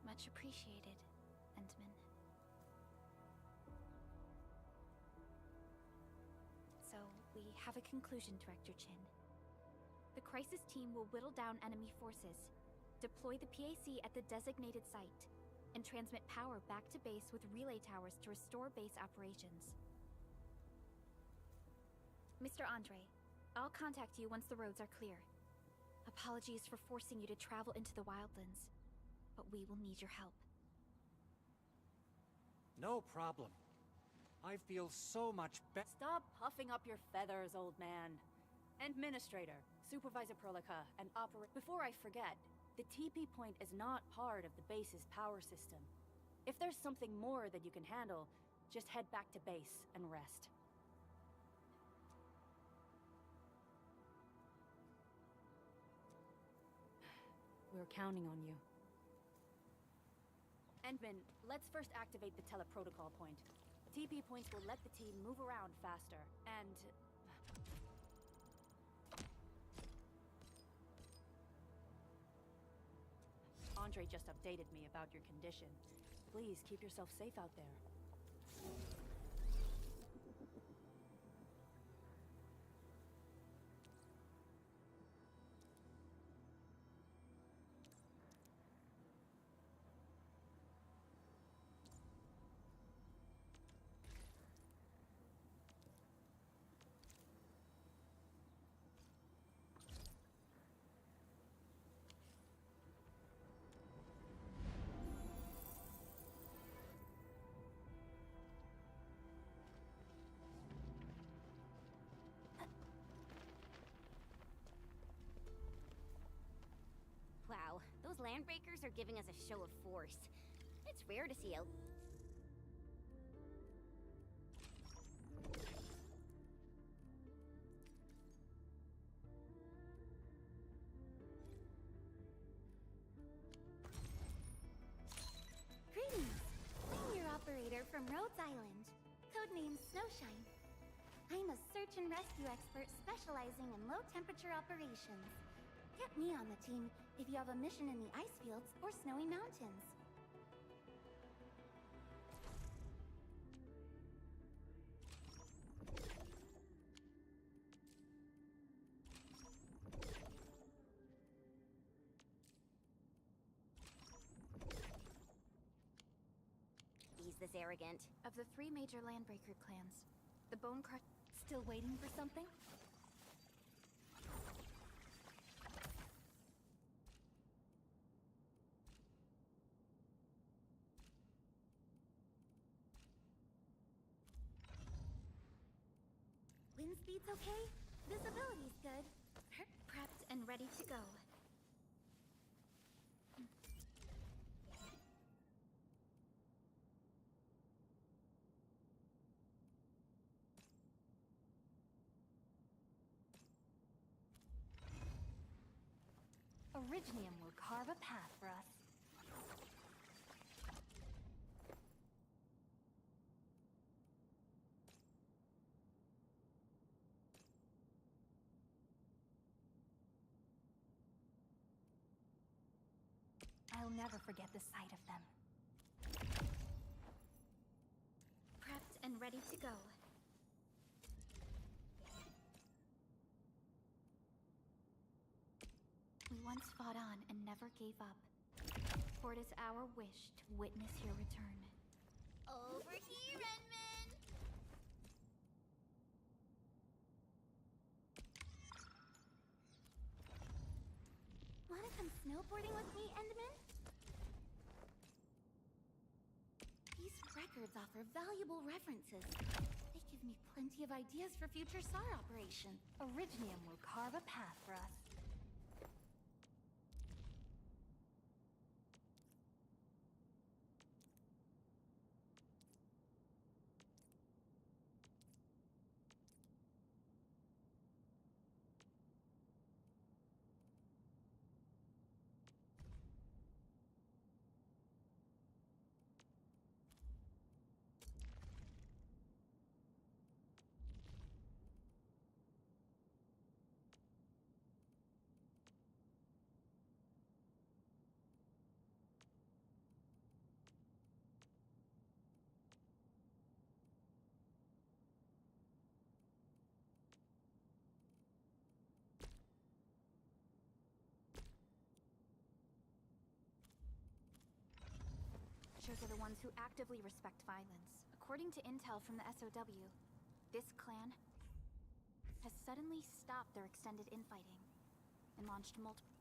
Much appreciated, Entman. So, we have a conclusion, Director Chin. The Crisis Team will whittle down enemy forces, deploy the PAC at the designated site, and transmit power back to base with relay towers to restore base operations. Mr. Andre, I'll contact you once the roads are clear. Apologies for forcing you to travel into the Wildlands, but we will need your help. No problem. I feel so much better. Stop puffing up your feathers, old man. Administrator, Supervisor Prolica, and Before I forget, the TP point is not part of the base's power system. If there's something more that you can handle, just head back to base and rest. We're counting on you. Endman, let's first activate the teleprotocol point. TP points will let the team move around faster, and... Andre just updated me about your condition. Please keep yourself safe out there. Wow, those landbreakers are giving us a show of force. It's rare to see a... Greetings! I'm your operator from Rhodes Island, codenamed Snowshine. I'm a search and rescue expert specializing in low-temperature operations. Get me on the team if you have a mission in the ice fields or snowy mountains. He's this arrogant. Of the 3 major Landbreaker clans, the Bone Crush... Still waiting for something? Wind speed's okay? Visibility's good. Prepped and ready to go. Originium will carve a path for us. I'll never forget the sight of them. Prepped and ready to go. We once fought on and never gave up. For it is our wish to witness your return. Over here, Enman! Wanna come snowboarding with me, Endman? These records offer valuable references. They give me plenty of ideas for future SAR operations. Originium will carve a path for us. Archers are the ones who actively respect violence. According to intel from the SOW, this clan has suddenly stopped their extended infighting and launched multiple...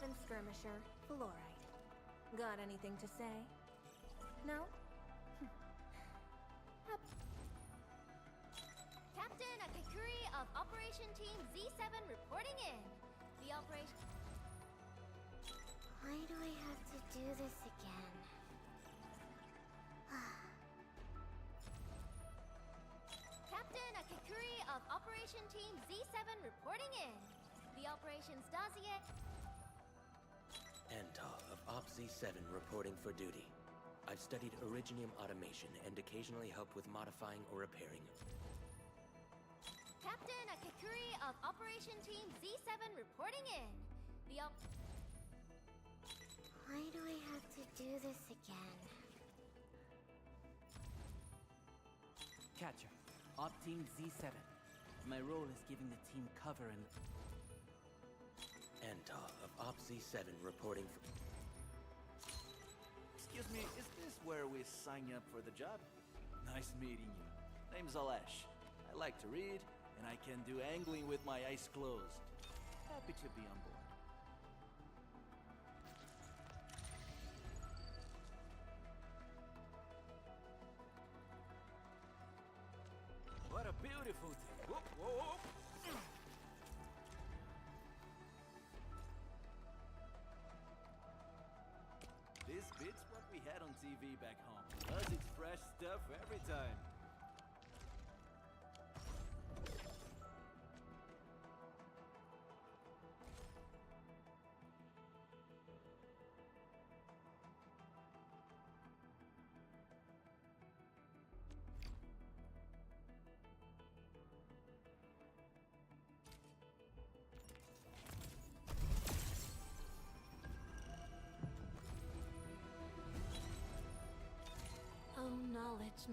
Elven skirmisher, Fluorite. Got anything to say? No? Captain Akakuri of Operation Team Z7 reporting in. The operation... Why do I have to do this again? Captain Akakuri of Operation Team Z7 reporting in. The operations dossier... Antal of Op Z7 reporting for duty. I've studied Originium automation and occasionally helped with modifying or repairing. Captain Akakuri of Operation Team Z7 reporting in. The Why do I have to do this again? Catcher, Op Team Z7. My role is giving the team cover and... Antal of Op Z7 reporting for... Excuse me, is this where we sign up for the job? Nice meeting you. Name's Alesh. I like to read, and I can do angling with my eyes closed. Happy to be on board. What a beautiful day. Whoop, whoop, whoop. This beats what we had on TV back home. Plus, it's fresh stuff every time. Oh, knowledge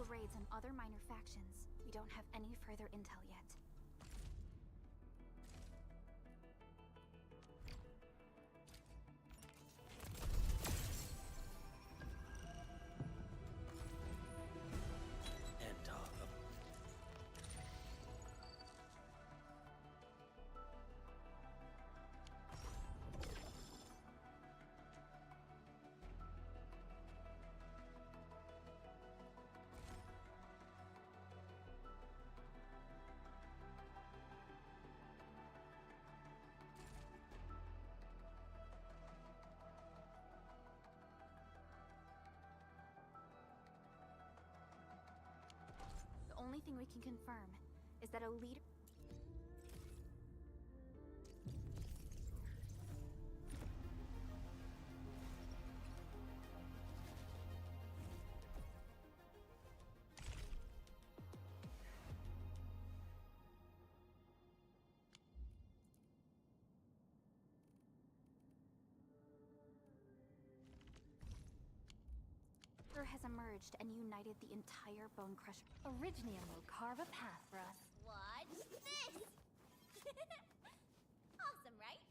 Raids on other minor factions. We don't have any further intel yet. Antal of... The only thing we can confirm is that a leader... has emerged and united the entire Bone Crusher. Originium will carve a path for us. Watch this! Awesome, right?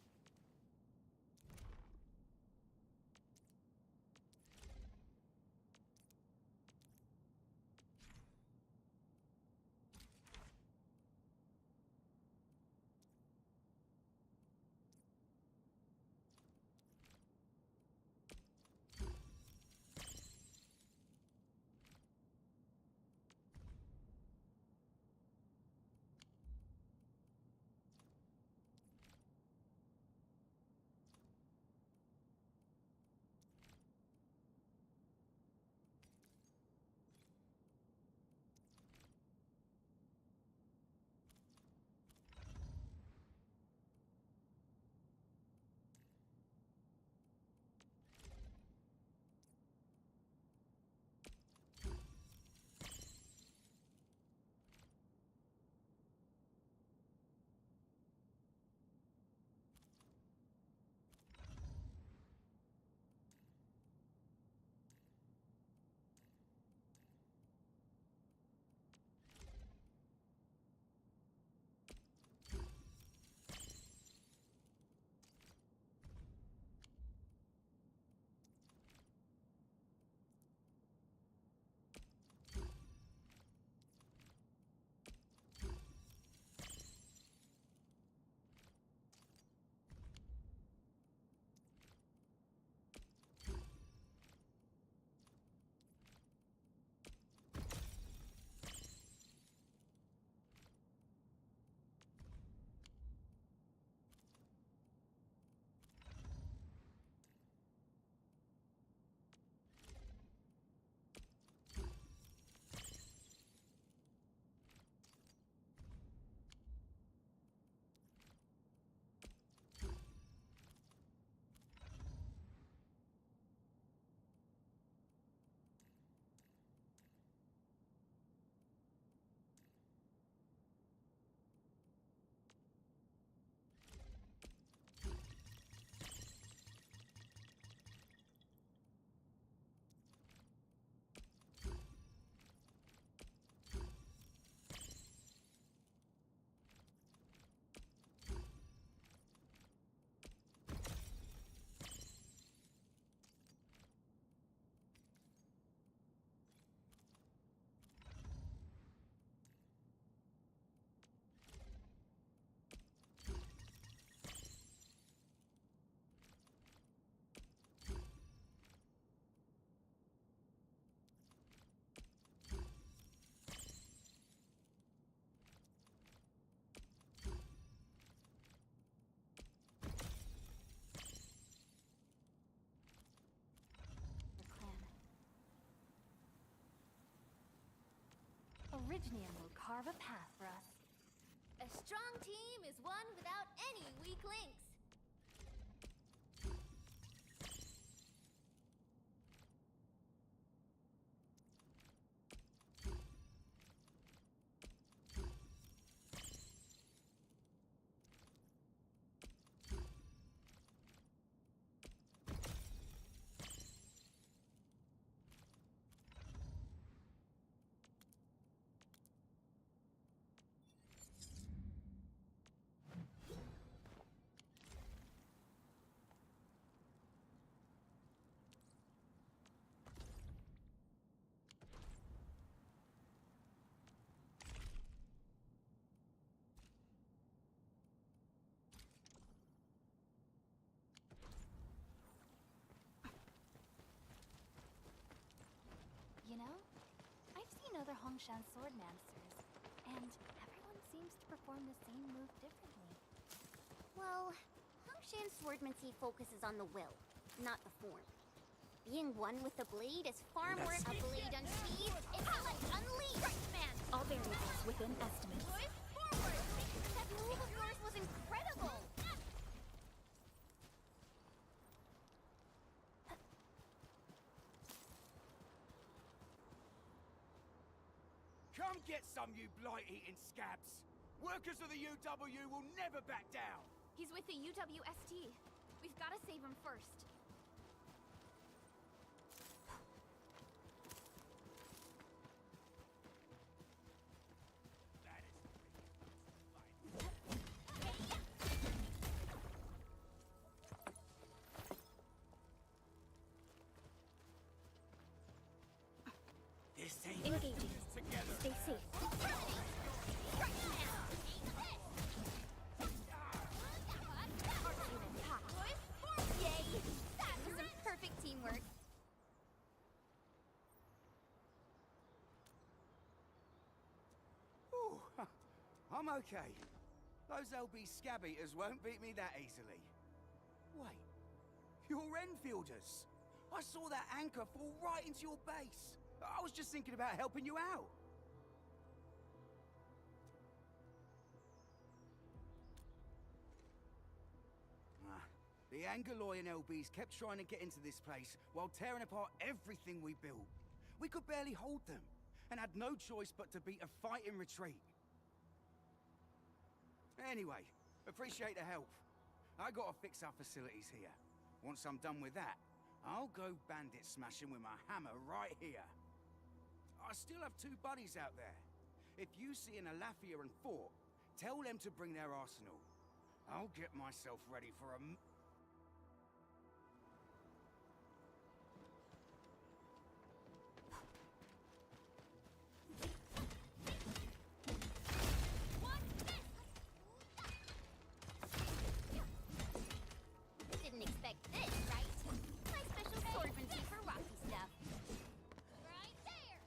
Originium will carve a path for us. A strong team is one without any weak links. You know, I've seen other Hongshan swordmasters, and everyone seems to perform the same move differently. Well, Hongshan swordmancy focuses on the will, not the form. Being one with the blade is far more... A blade unsheathed, it's like unleashed, man! All variables within estimates. Forward! That move of yours was incredible! Come get some, you blight-eating scabs! Workers of the UW will never back down! He's with the UWST. We've got to save him first. This ain't Engaging. together. Stay safe. Yay! That was some perfect teamwork. Ooh, I'm okay. Those LB scab eaters won't beat me that easily. Wait, you're Enfielders. I saw that anchor fall right into your base. I was just thinking about helping you out. The Angaloyan LBs kept trying to get into this place while tearing apart everything we built. We could barely hold them, and had no choice but to beat a fighting retreat. Anyway, appreciate the help. I gotta fix our facilities here. Once I'm done with that, I'll go bandit smashing with my hammer right here. I still have 2 buddies out there. If you see an Alafia and Fort, tell them to bring their arsenal. I'll get myself ready for a... Didn't expect this, right? My special swordmancy for rocky stuff. Right there!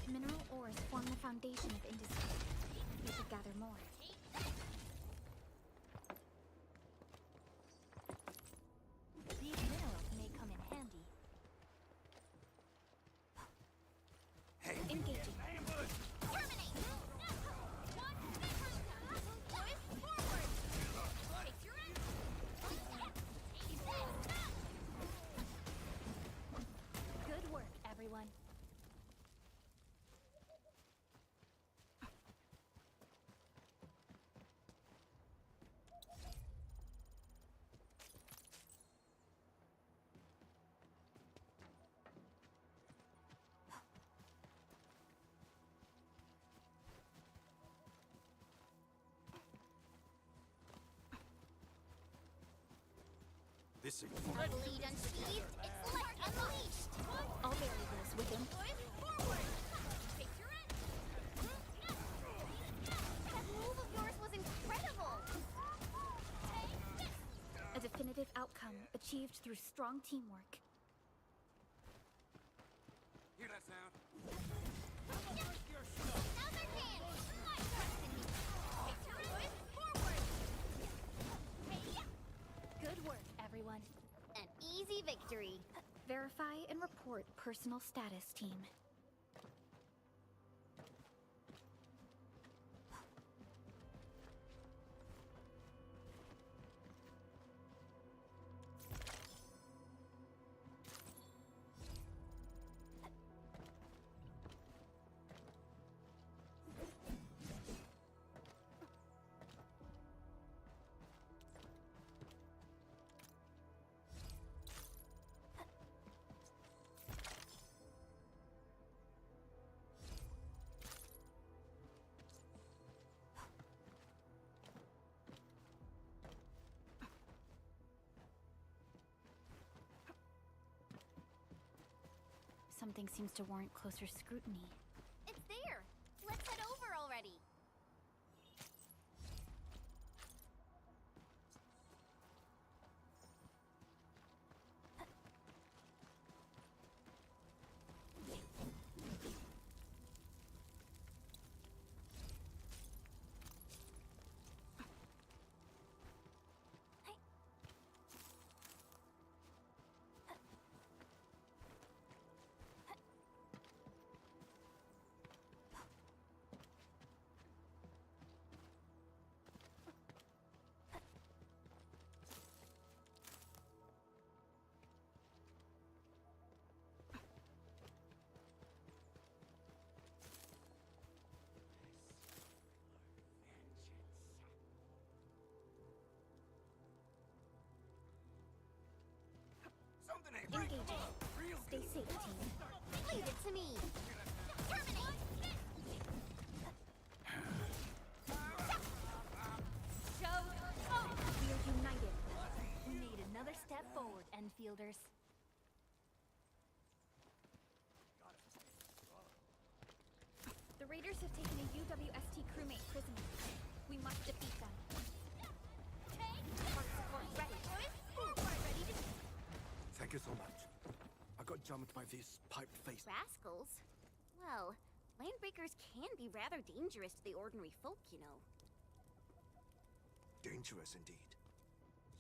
Mineral ores form the foundation of industry. We should gather more. These minerals may come in handy. Engaging. Terminate! Forward! Take your end! Good work, everyone. This is... A blade unsheathed, it's like unleashed! All variables within. Forward! Take your end! That move of yours was incredible! A definitive outcome achieved through strong teamwork. Hear that sound? Now's our chance! I trust in you! Take your end! Forward! easy victory. Verify and report personal status, team. Something seems to warrant closer scrutiny. It's there! Let's head over already! Something ain't Engaging. Real Stay safe, team. Leave it to me! Terminate! Show we are united. We made another step forward, Enfielders. The Raiders have taken a UWST crewmate prisoner. We must defeat them. Thank you so much. I got jumped by these pipe-faced Rascals? Well, landbreakers can be rather dangerous to the ordinary folk, you know. dangerous indeed.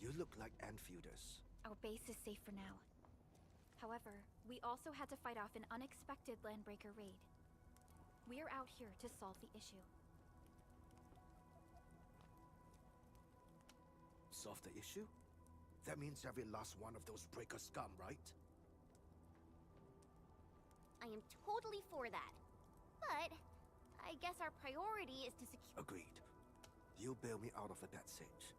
You look like Enfielders. Our base is safe for now. However, we also had to fight off an unexpected landbreaker raid. We're out here to solve the issue. Solve the issue? That means every last one of those breaker scum, right? I am totally for that. But I guess our priority is to secure... Agreed. You bail me out of the death sage.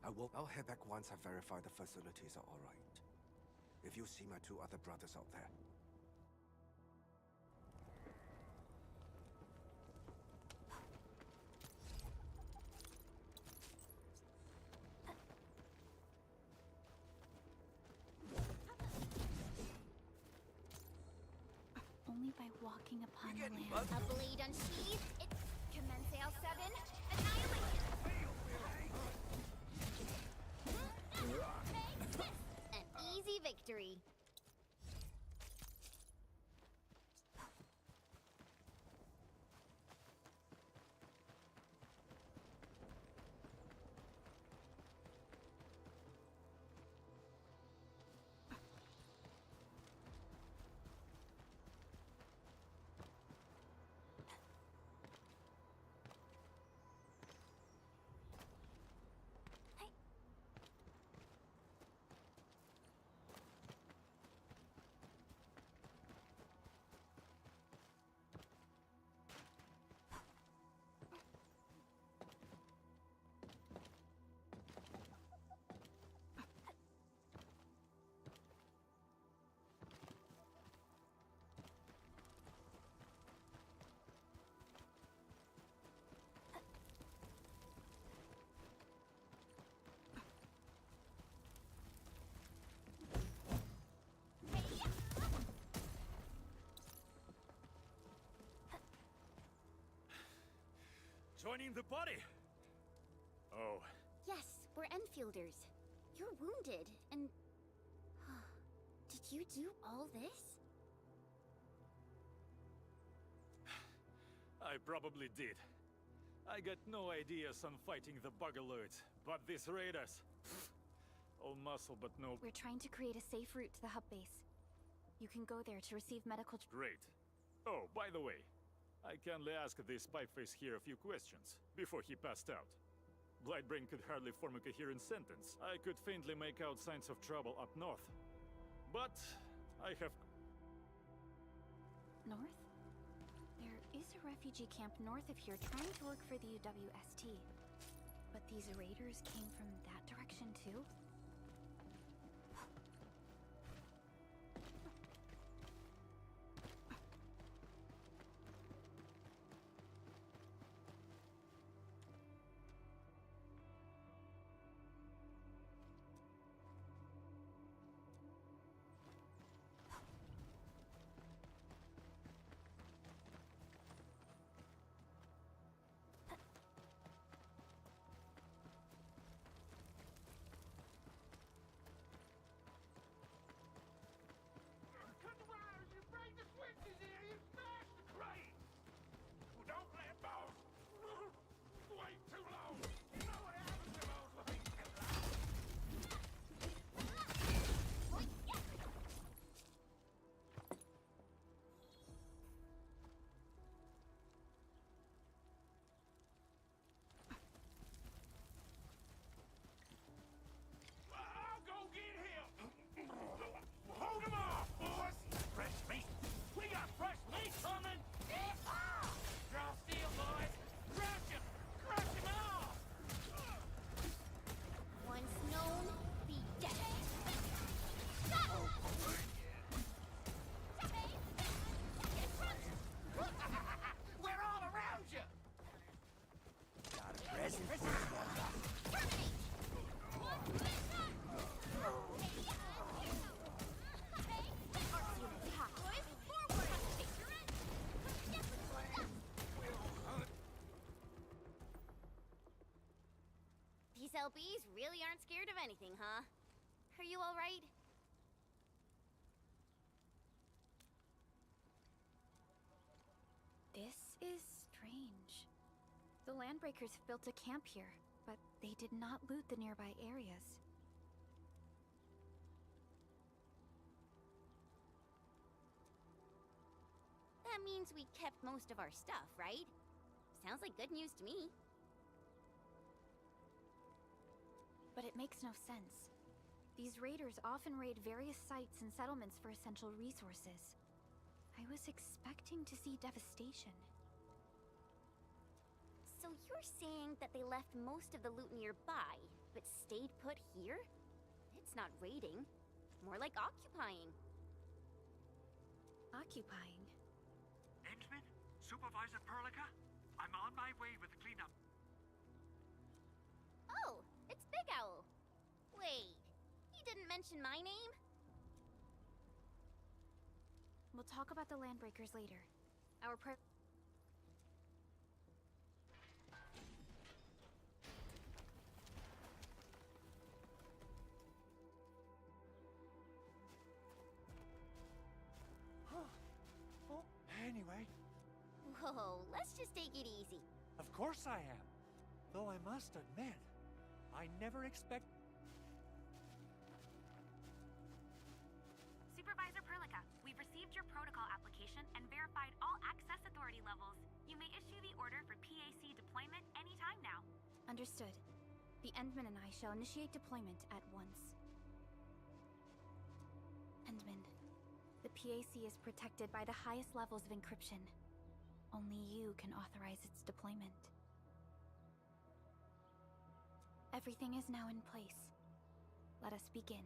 I'll head back once I verify the facilities are alright. If you see my two other brothers out there. Only by walking upon the land. A blade unsheathed. It's Commence L7. Annihilation. An easy victory. Joining the party? Oh. Yes, we're Enfielders. You're wounded, and... Did you do all this? I probably did. I got no idea on fighting the Buggerlords, but these raiders... All muscle but no... We're trying to create a safe route to the hub base. You can go there to receive medical... Great. Oh, by the way, I kindly asked this pipeface here a few questions before he passed out. Blightbrain could hardly form a coherent sentence. I could faintly make out signs of trouble up north. But I have... North? There is a refugee camp north of here trying to work for the UWST. But these raiders came from that direction too? These LBs really aren't scared of anything, huh? Are you alright? This is strange. The Landbreakers built a camp here, but they did not loot the nearby areas. That means we kept most of our stuff, right? Sounds like good news to me. But it makes no sense. These raiders often raid various sites and settlements for essential resources. I was expecting to see devastation. So you're saying that they left most of the loot nearby, but stayed put here? It's not raiding. More like occupying. Occupying? Endman? Supervisor Perlica? I'm on my way with the cleanup. Oh, it's Big Owl. Wait, he didn't mention my name? We'll talk about the Landbreakers later. Our Oh, anyway. Whoa, let's just take it easy. Of course I am. Though I must admit, I never expect... Supervisor Perlica, we've received your protocol application and verified all access authority levels. You may issue the order for PAC deployment anytime now. Understood. The Endman and I shall initiate deployment at once. Endman, the PAC is protected by the highest levels of encryption. Only you can authorize its deployment. Everything is now in place. Let us begin.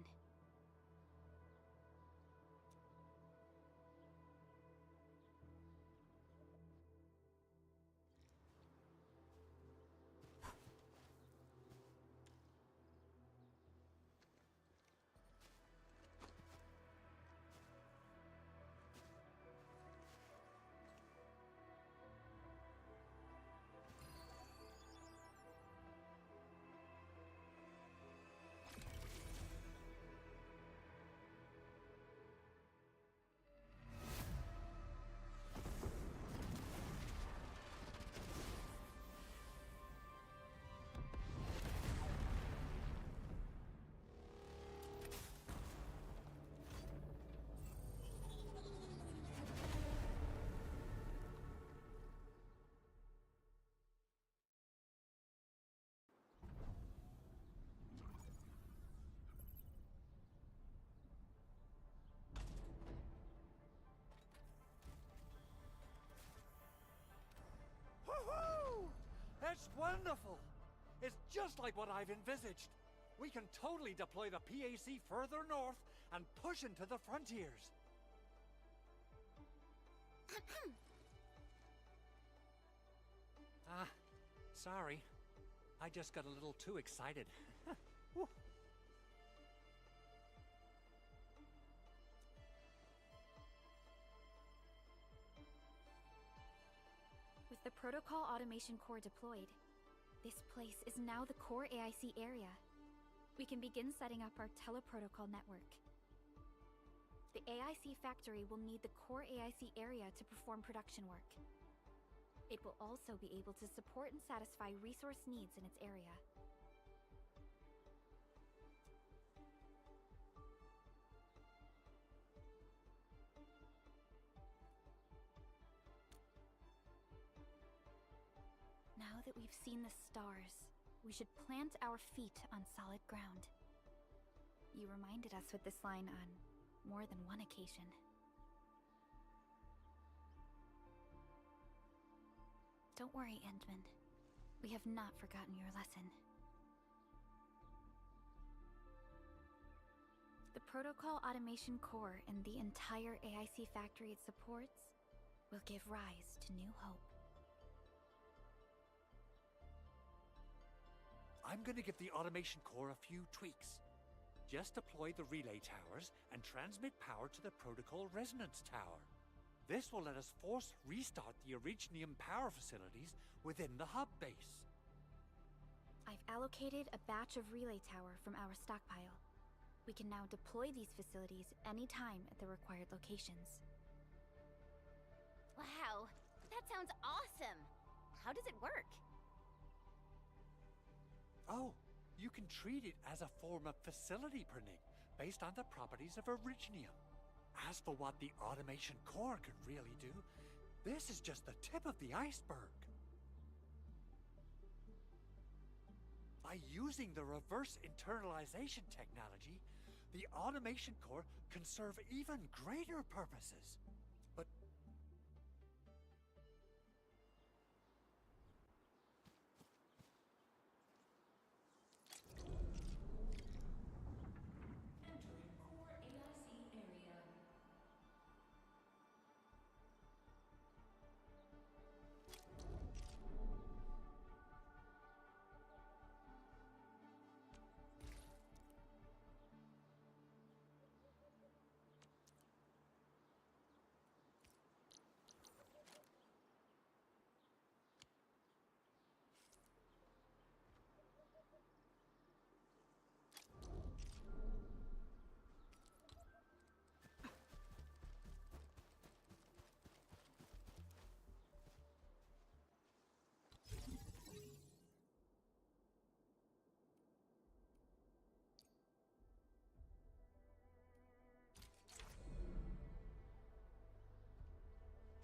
Wonderful! It's just like what I've envisaged. We can totally deploy the PAC further north and push into the frontiers. Sorry. I just got a little too excited. Whew. With the Protocol Automation Core deployed, this place is now the core AIC area. We can begin setting up our teleprotocol network. The AIC factory will need the core AIC area to perform production work. It will also be able to support and satisfy resource needs in its area. Now that we've seen the stars, we should plant our feet on solid ground. You reminded us with this line on more than one occasion. Don't worry, Endman. We have not forgotten your lesson. The Protocol Automation Core and the entire AIC factory it supports will give rise to new hope. I'm gonna give the Automation Core a few tweaks. Just deploy the relay towers and transmit power to the Protocol Resonance Tower. This will let us force restart the Originium power facilities within the hub base. I've allocated a batch of relay tower from our stockpile. We can now deploy these facilities anytime at the required locations. Wow, that sounds awesome! How does it work? Oh, you can treat it as a form of facility printing based on the properties of Originium. As for what the Automation Core could really do, this is just the tip of the iceberg. By using the reverse internalization technology, the Automation Core can serve even greater purposes. But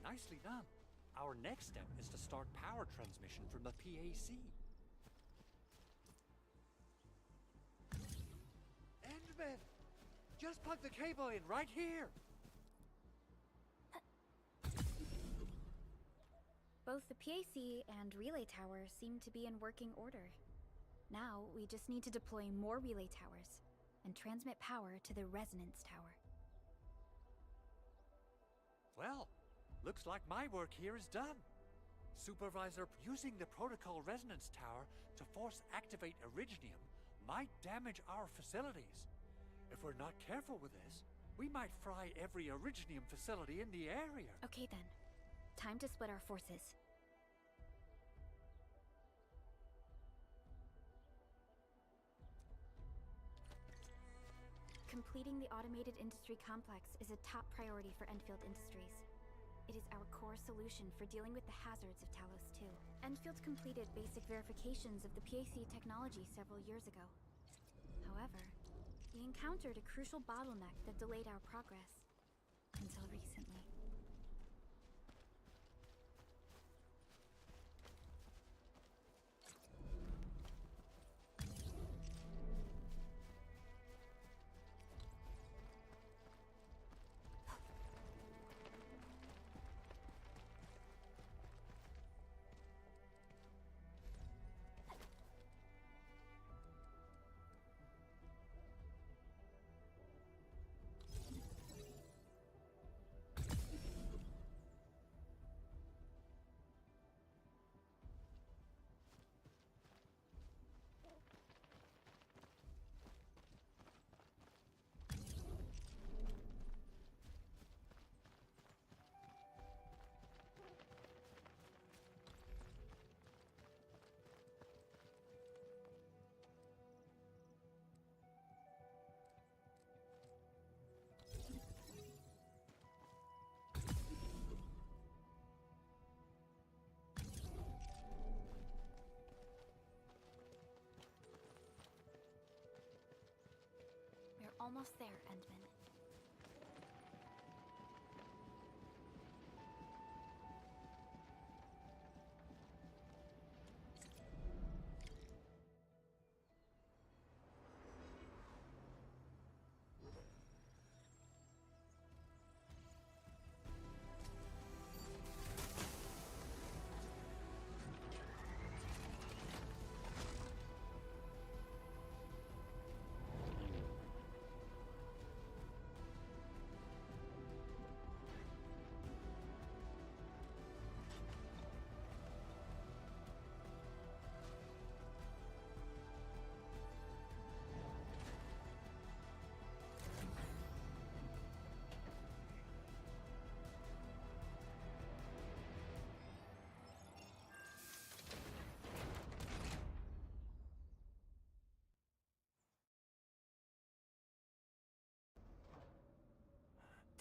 nicely done. Our next step is to start power transmission from the PAC. Endman! Just plug the cable in right here! Both the PAC and relay tower seem to be in working order. Now, we just need to deploy more relay towers and transmit power to the Resonance Tower. Well, looks like my work here is done. Supervisor, using the Protocol Resonance Tower to force activate Originium might damage our facilities. If we're not careful with this, we might fry every Originium facility in the area. Okay then. Time to split our forces. Completing the automated industry complex is a top priority for Enfield Industries. It is our core solution for dealing with the hazards of Talos 2. Enfield completed basic verifications of the PAC technology several years ago. However, we encountered a crucial bottleneck that delayed our progress. Until recently. almost there, Endman.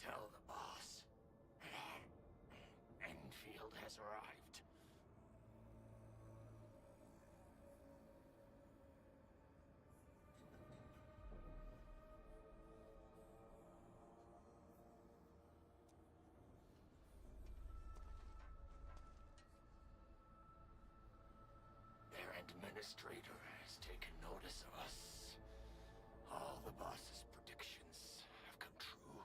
Tell the boss. Enfield has arrived. Their administrator has taken notice of us. All the boss's predictions have come true.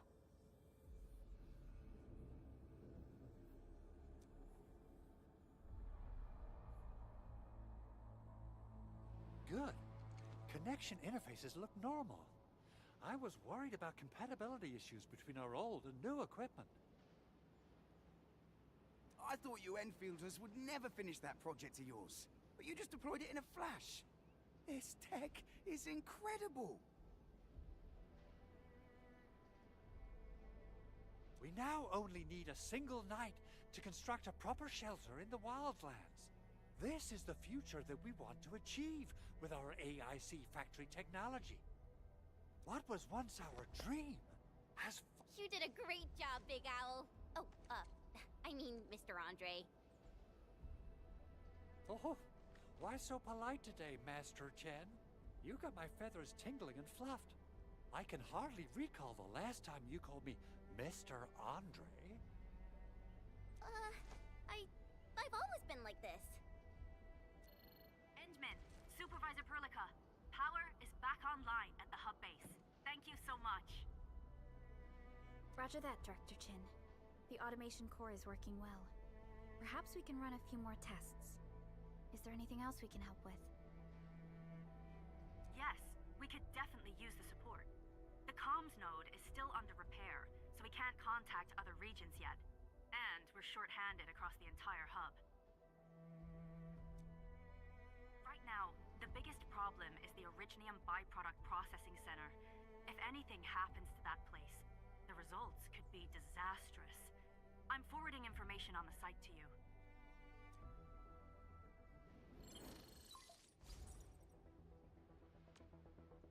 Good. Connection interfaces look normal. I was worried about compatibility issues between our old and new equipment. I thought you Enfielders would never finish that project of yours, but you just deployed it in a flash. This tech is incredible. We now only need a single night to construct a proper shelter in the wildlands. This is the future that we want to achieve with our AIC factory technology. What was once our dream has... You did a great job, Big Owl. Oh, I mean, Mr. Andre. Oh, why so polite today, Master Chen? You got my feathers tingling and fluffed. I can hardly recall the last time you called me Mr. Andre. I've always been like this. Endman, Supervisor Perlica, power is back online at the hub base. Thank you so much. Roger that, Director Chin. The automation core is working well. Perhaps we can run a few more tests. Is there anything else we can help with? Yes, we could definitely use the support. The comms node is still under repair, so we can't contact other regions yet. And we're short-handed across the entire hub. Right now, the biggest problem is the Originium byproduct processing center. If anything happens to that place, the results could be disastrous. I'm forwarding information on the site to you.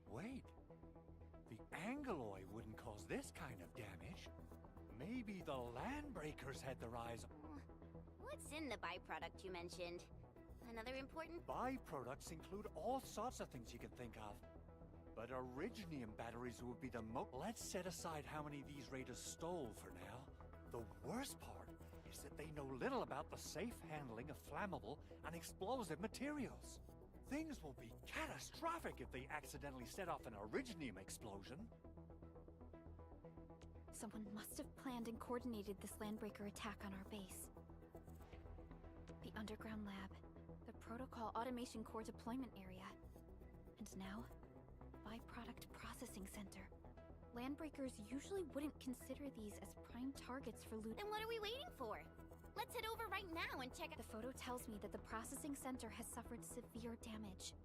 Wait. The Angeloy wouldn't cause this kind of damage. Maybe the Landbreakers had their eyes... What's in the byproduct you mentioned? Another important... Byproducts include all sorts of things you can think of. But Originium batteries would be the most... Let's set aside how many these raiders stole for now. The worst part is that they know little about the safe handling of flammable and explosive materials. Things will be catastrophic if they accidentally set off an Originium explosion. Someone must have planned and coordinated this Landbreaker attack on our base. The underground lab, the Protocol Automation Core deployment area, and now, Byproduct Processing Center. Landbreakers usually wouldn't consider these as prime targets for loot. Then what are we waiting for? Let's head over right now and check out... The photo tells me that the processing center has suffered severe damage.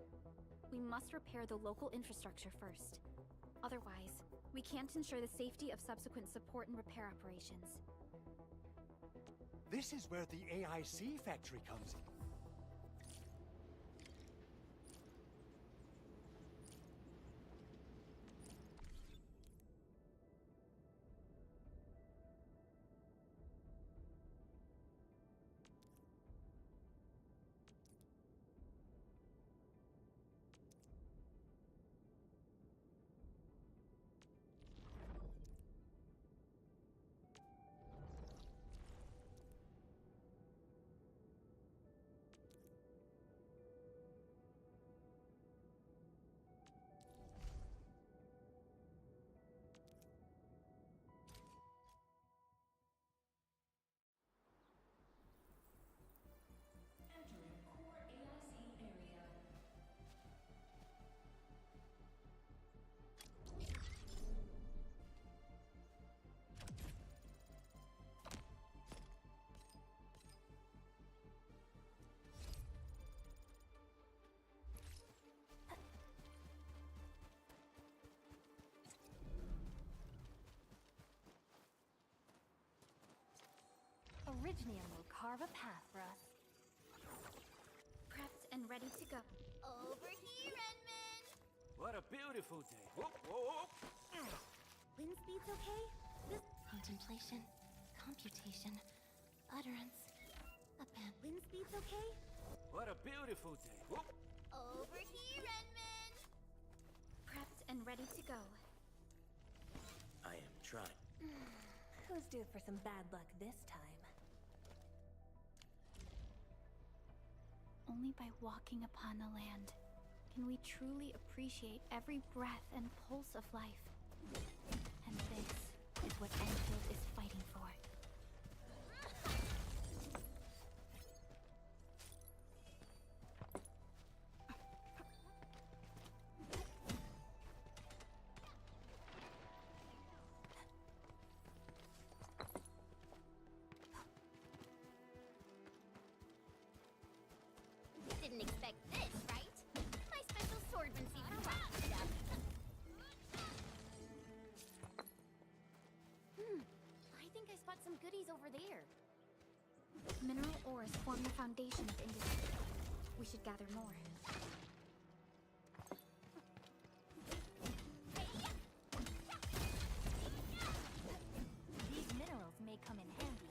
We must repair the local infrastructure first. Otherwise, we can't ensure the safety of subsequent support and repair operations. This is where the AIC factory comes in. Originium will carve a path for us. Prepped and ready to go. Over here, Edmund! What a beautiful day. Whoop, whoop. Wind speed's okay? This contemplation, computation, utterance, abandon. Wind speed's okay? What a beautiful day. Whoop. Over here, Edmund! Prepped and ready to go. I am trying. Who's due for some bad luck this time? Only by walking upon the land can we truly appreciate every breath and pulse of life. And this is what Enfield is fighting for. Didn't expect this, right? My special swordsmancy for rock stuff. I think I spot some goodies over there. Mineral ores form the foundation of industry. We should gather more. These minerals may come in handy.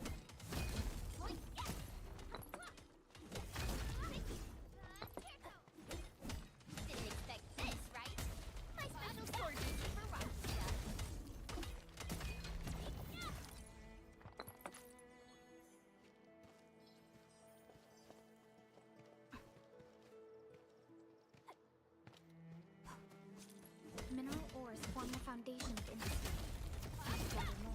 Didn't expect this, right? My special swordsmancy for rock stuff. Mineral ores form the foundation of industry. We should gather more.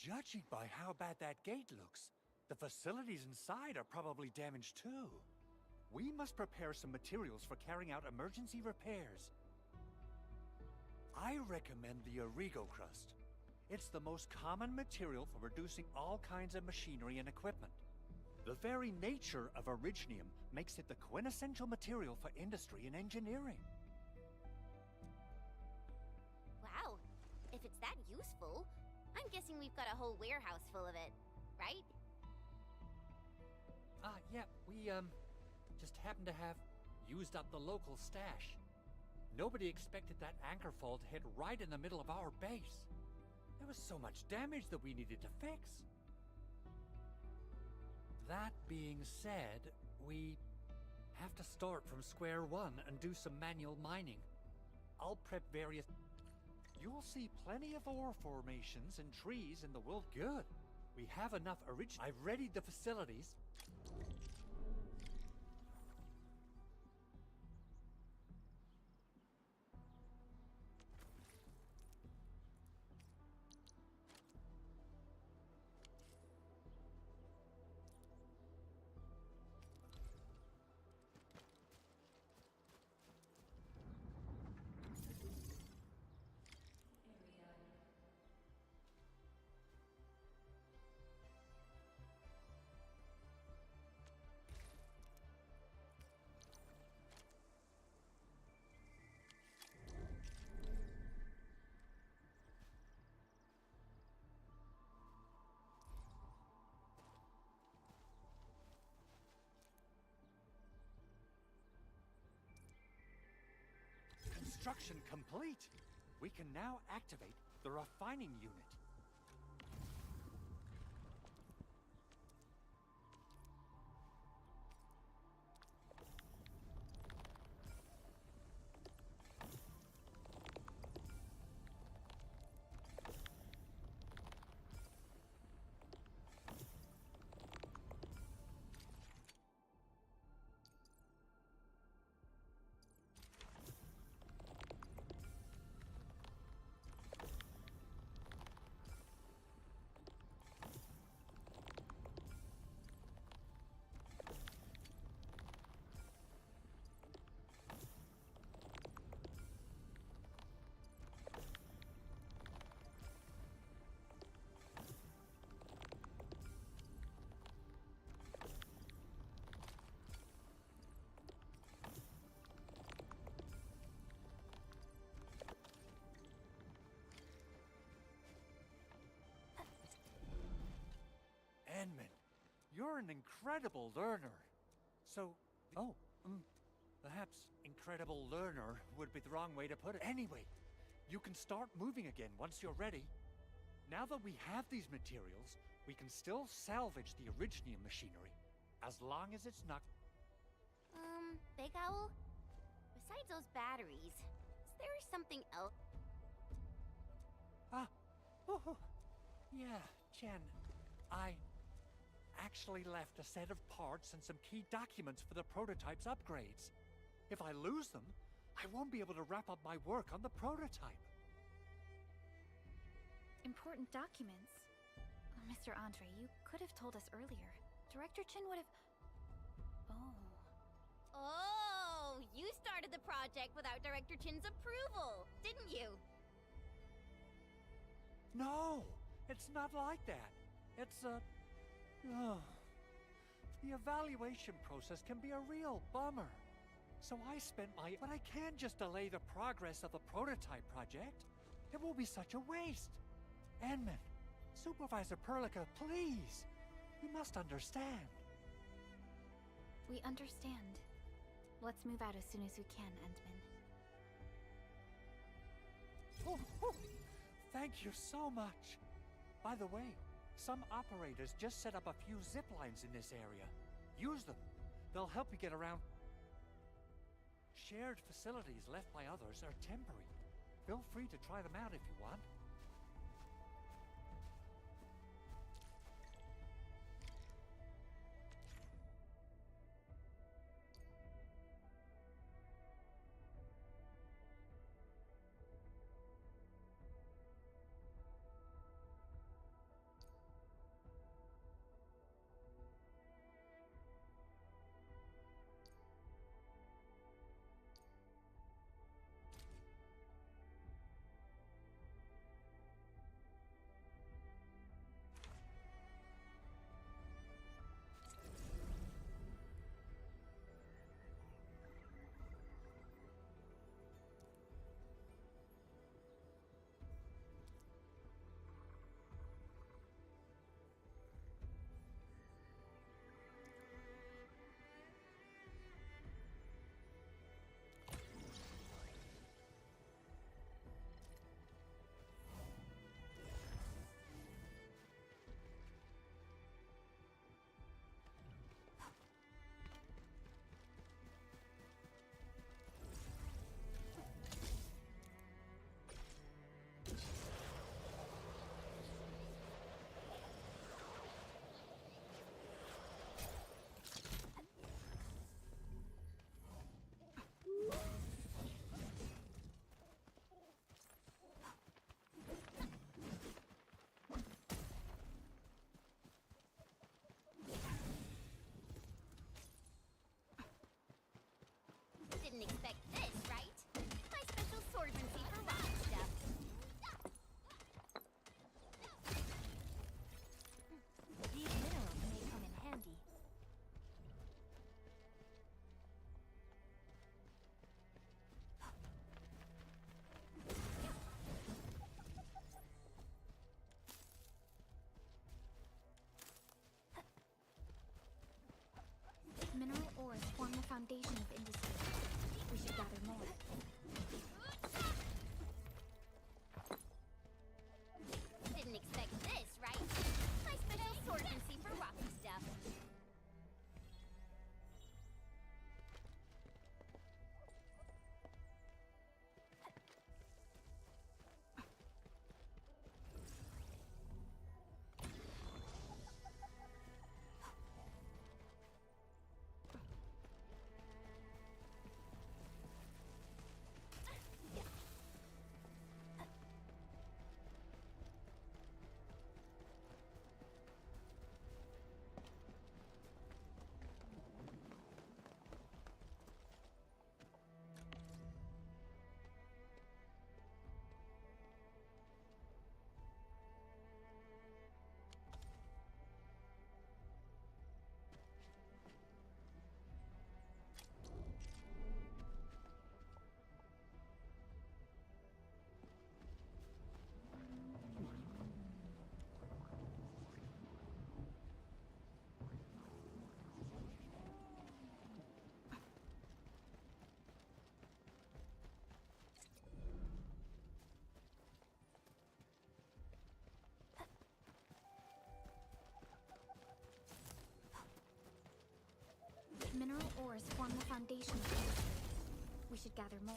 Judging by how bad that gate looks, the facilities inside are probably damaged too. We must prepare some materials for carrying out emergency repairs. I recommend the Origo crust. It's the most common material for producing all kinds of machinery and equipment. The very nature of Originium makes it the quintessential material for industry and engineering. Wow, if it's that useful, I'm guessing we've got a whole warehouse full of it, right? Yeah, we, just happen to have used up the local stash. Nobody expected that anchor fall to hit right in the middle of our base. There was so much damage that we needed to fix. That being said, we have to start from square one and do some manual mining. I'll prep various... You'll see plenty of ore formations and trees in the world. Good. We have enough original... I've readied the facilities. Construction complete. We can now activate the refining unit. You're an incredible learner. So, perhaps incredible learner would be the wrong way to put it. Anyway, you can start moving again once you're ready. Now that we have these materials, we can still salvage the Originium machinery, as long as it's not... Big Owl? Besides those batteries, is there something else? Yeah, Jen. I actually left a set of parts and some key documents for the prototype's upgrades. If I lose them, I won't be able to wrap up my work on the prototype. Important documents? Mr. Andre, you could have told us earlier. Director Chin would have... Oh, you started the project without Director Chin's approval, didn't you? No, it's not like that. It's the evaluation process can be a real bummer. So I spent but I can't just delay the progress of the prototype project. It will be such a waste. Enman, Supervisor Perlica, please. You must understand. We understand. Let's move out as soon as we can, Endman. Thank you so much. By the way, some operators just set up a few zip lines in this area. Use them. They'll help you get around. Shared facilities left by others are temporary. Feel free to try them out if you want. flowers form the foundation of the industry. We should gather more.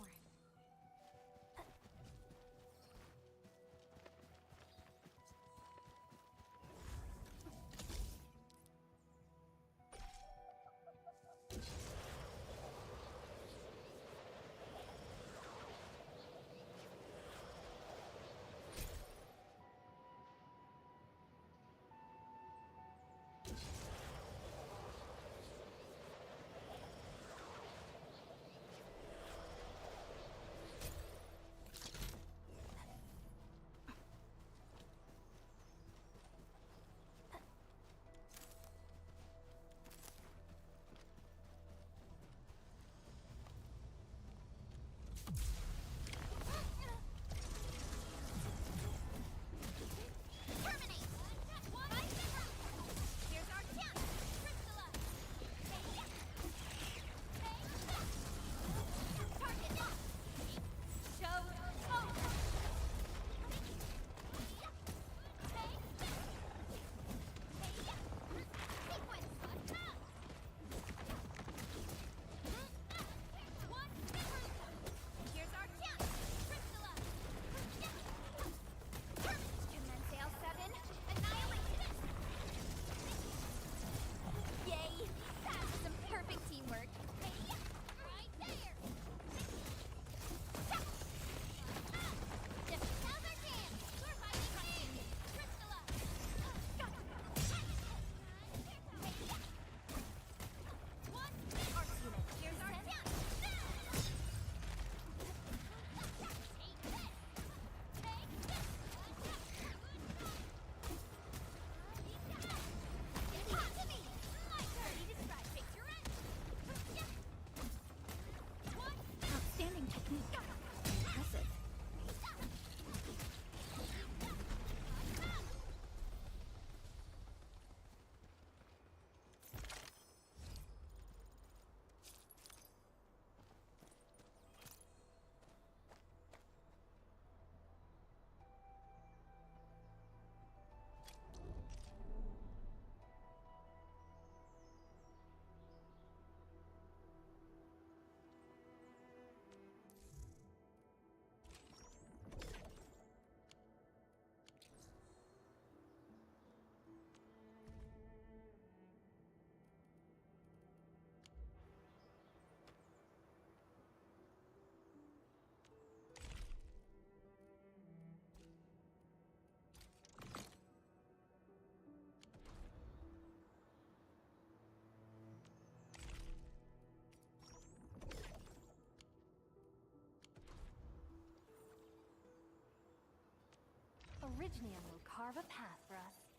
Originium will carve a path for us.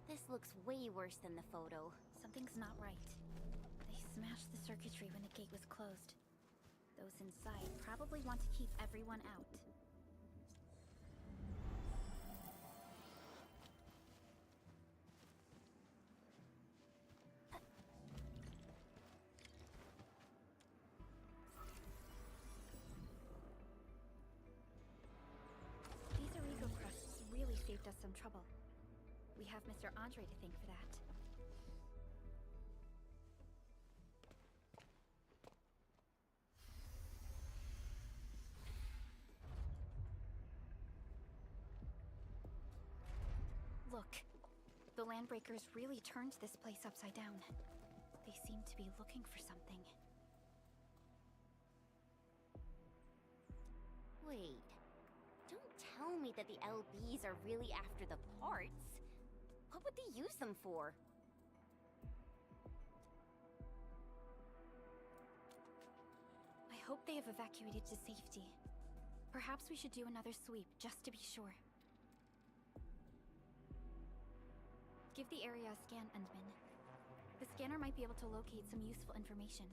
This looks way worse than the photo. Something's not right. They smashed the circuitry when a gate was closed. Those inside probably want to keep everyone out. These Origo crusts really saved us some trouble. We have Mr. Andre to thank for that. Look, the Landbreakers really turned this place upside down. They seem to be looking for something. Wait, don't tell me that the LBs are really after the parts. What would they use them for? I hope they have evacuated to safety. Perhaps we should do another sweep, just to be sure. Give the area a scan, Endman. The scanner might be able to locate some useful information.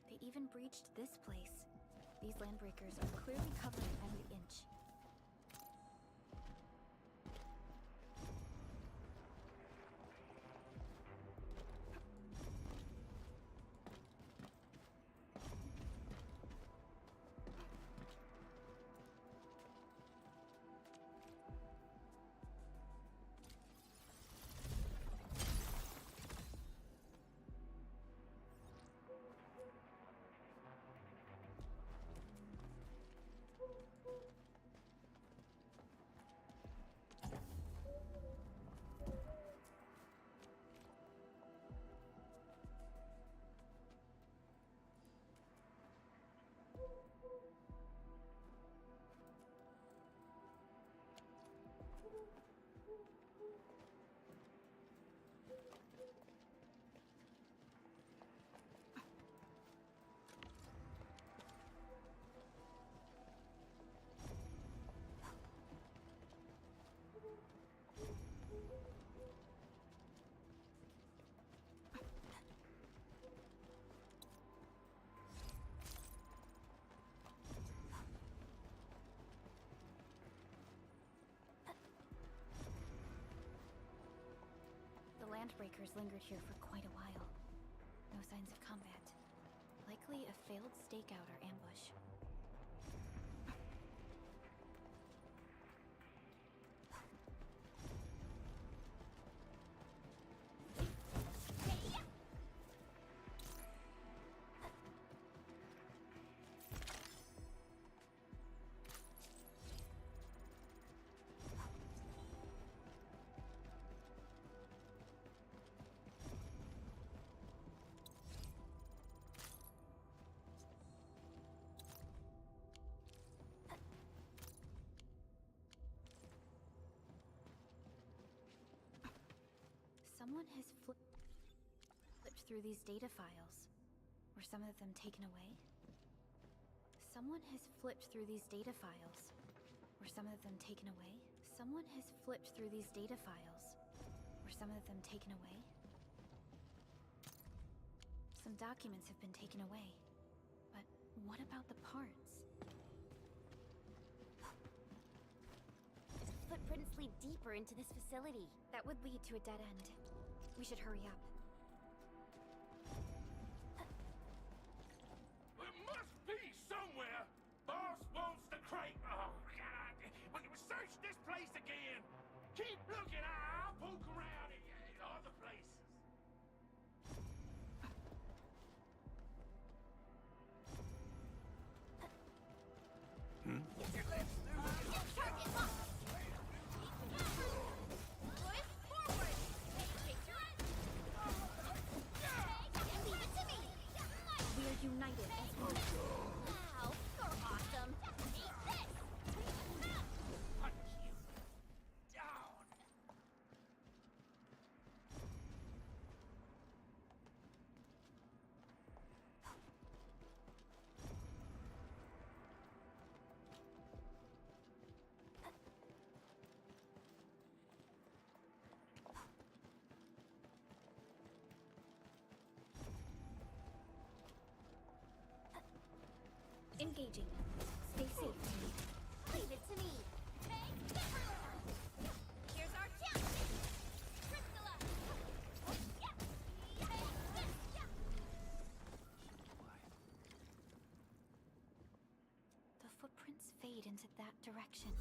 They even breached this place. These landbreakers are clearly covering every inch. Landbreakers lingered here for quite a while. No signs of combat. Likely a failed stakeout or ambush. Someone has flipped through these data files. Were some of them taken away? Someone has flipped through these data files. Were some of them taken away? Someone has flipped through these data files. Were some of them taken away? Some documents have been taken away. But what about the parts? The footprints lead deeper into this facility. That would lead to a dead end. We should hurry up. There must be somewhere! Boss wants the crate! Oh, God! We can search this place again! Keep looking! I'll poke around in other places! United as one. Wow, you're awesome! Eat this! Punch you down! engaging. Stay safe, team. Leave it to me. Here's our chance. Crystalla. The footprints fade into that direction.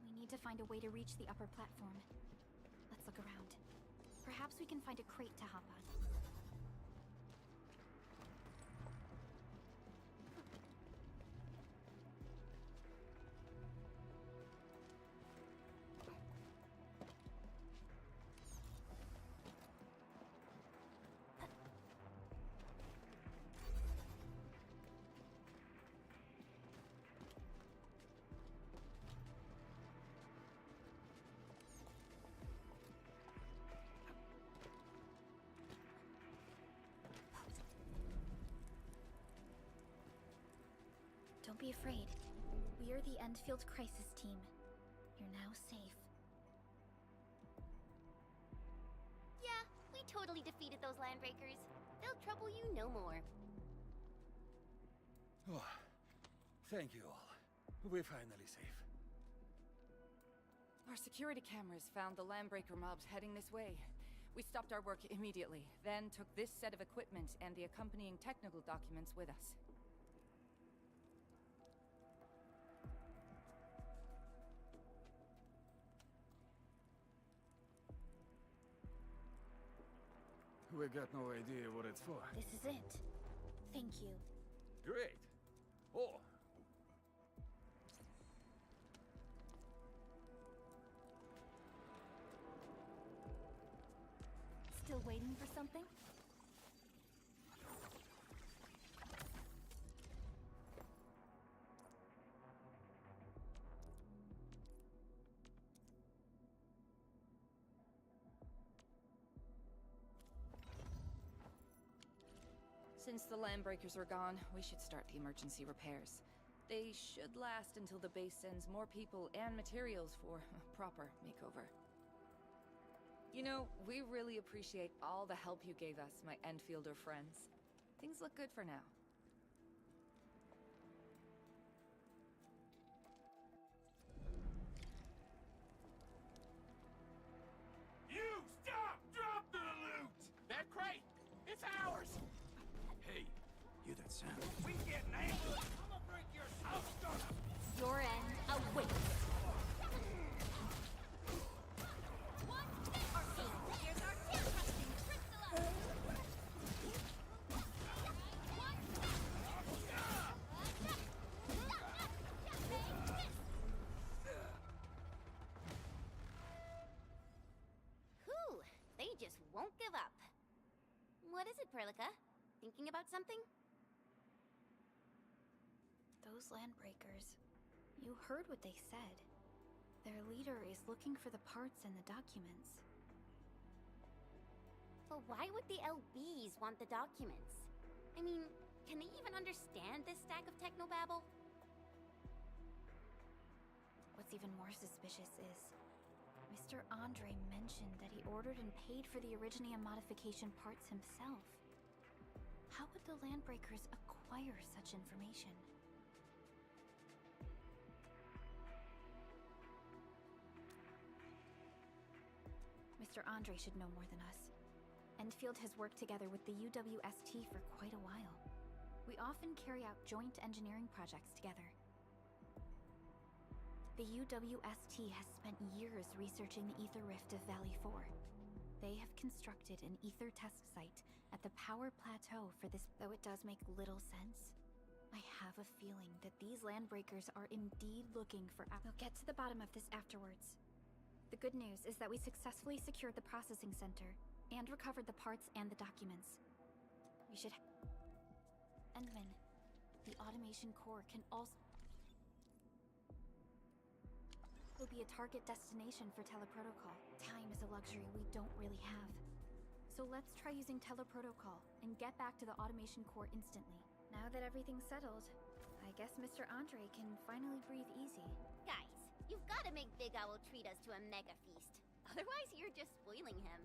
We need to find a way to reach the upper platform. Let's look around. Perhaps we can find a crate to hop on. Don't be afraid. We are the Endfield Crisis Team. You're now safe. Yeah, we totally defeated those landbreakers. They'll trouble you no more. Oh, thank you all. We're finally safe. Our security cameras found the Landbreaker mobs heading this way. We stopped our work immediately, then took this set of equipment and the accompanying technical documents with us. We got no idea what it's for. This is it. Thank you. Great. Oh. Still waiting for something? Since the Landbreakers are gone, we should start the emergency repairs. They should last until the base sends more people and materials for a proper makeover. You know, we really appreciate all the help you gave us, my Endfielder friends. Things look good for now. You stop! Drop the loot! That crate! It's ours! Hey, you that sound. We getting ambushed! I'm gonna break your skull! Your end awaits. Here's our tail crushing Crystalla. Whew, they just won't give up. What is it, Perlica? Thinking about something? Those Landbreakers. You heard what they said. Their leader is looking for the parts and the documents. But why would the LBs want the documents? I mean, can they even understand this stack of technobabble? What's even more suspicious is Mr. Andre mentioned that he ordered and paid for the Originium modification parts himself. How would the Landbreakers acquire such information? Mr. Andre should know more than us. Endfield has worked together with the UWST for quite a while. We often carry out joint engineering projects together. The UWST has spent years researching the Ether Rift of Valley 4. They have constructed an Ether test site at the Power Plateau for this, though it does make little sense. I have a feeling that these Landbreakers are indeed looking for. We'll get to the bottom of this afterwards. The good news is that we successfully secured the processing center and recovered the parts and the documents. We should. Endman, the automation core can also will be a target destination for teleprotocol. Time is a luxury we don't really have. So let's try using teleprotocol and get back to the automation core instantly. Now that everything's settled, I guess Mr. Andre can finally breathe easy. Guys, you've got to make Big Owl treat us to a mega feast. Otherwise, you're just spoiling him.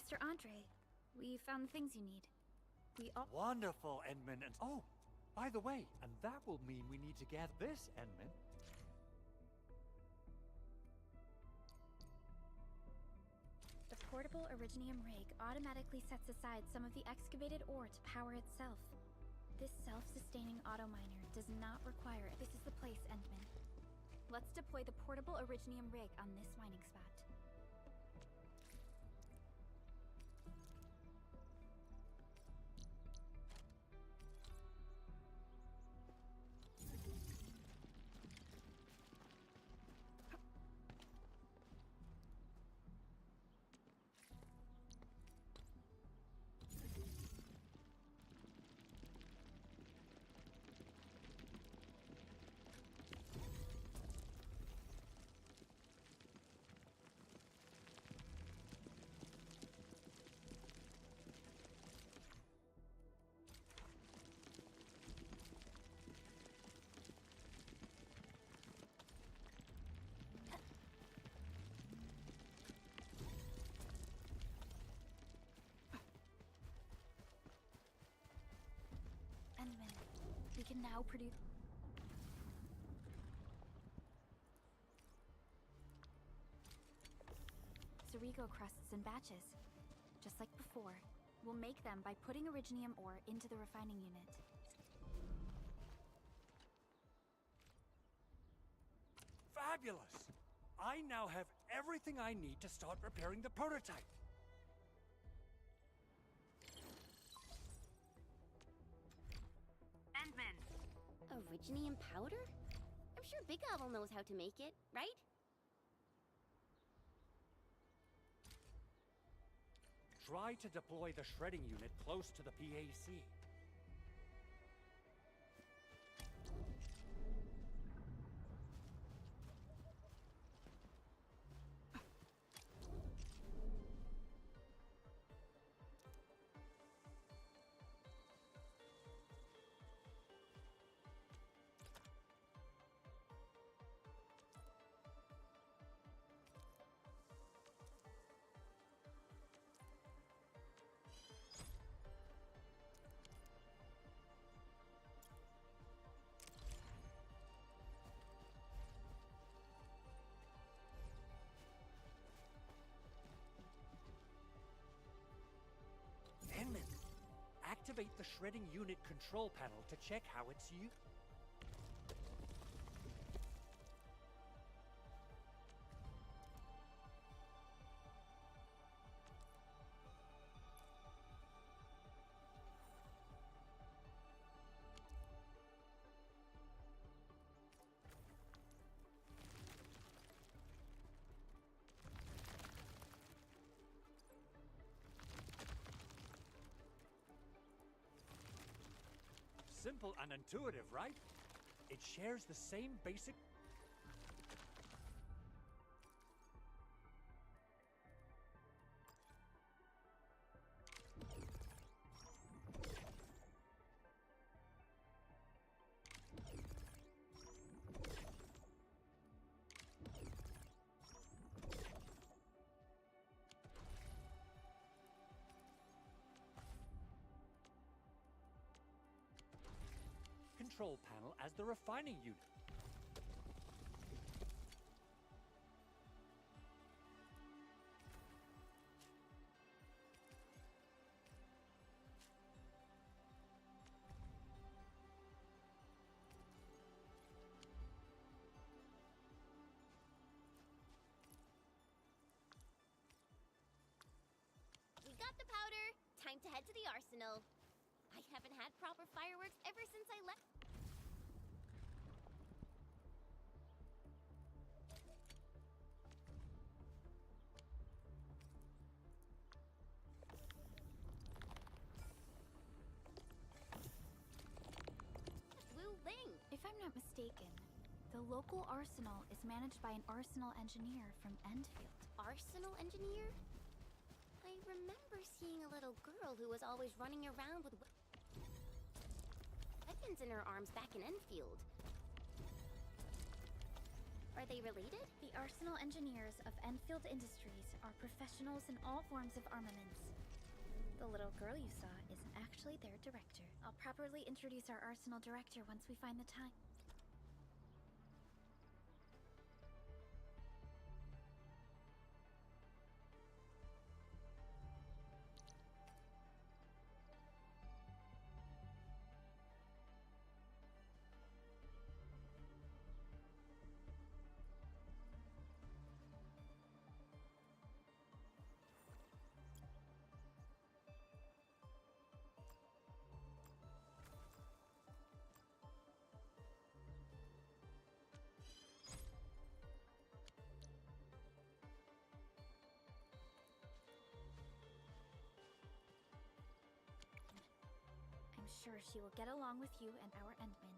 Master Andre, we found the things you need. We all— Wonderful, Edmund. And oh, by the way, and that will mean we need to gather this, Edmund. The portable Originium rig automatically sets aside some of the excavated ore to power itself. This self-sustaining auto miner does not require it. This is the place, Endman. Let's deploy the portable Originium rig on this mining spot. Endman, we can now produce— Cerigo crusts in batches. Just like before, we'll make them by putting Originium ore into the refining unit. Fabulous! I now have everything I need to start repairing the prototype. Endman! Originium powder? I'm sure Big Owl knows how to make it, right? Try to deploy the shredding unit close to the PAC. Edmund, activate the shredding unit control panel to check how it's used. Simple and intuitive, right? It shares the same basic... control panel as the refining unit. We got the powder. Time to head to the arsenal. I haven't had proper fireworks ever since I left. Wu Ling! If I'm not mistaken, the local arsenal is managed by an arsenal engineer from Endfield. Arsenal engineer? I remember seeing a little girl who was always running around with weapons in her arms back in Enfield. Are they related? The Arsenal Engineers of Enfield Industries are professionals in all forms of armaments. The little girl you saw isn't actually their director. I'll properly introduce our Arsenal director once we find the time. I'm sure she will get along with you and our Endman.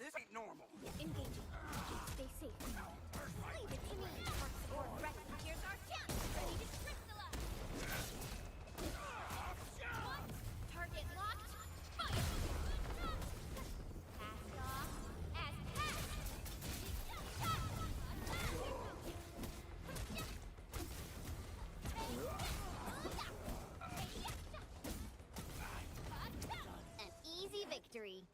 This ain't normal. Engaging. Stay safe. Leave it to me. Or here's our chance. Ready to crystallize. What? Target locked. Fire. Cast off. As cast. An easy victory.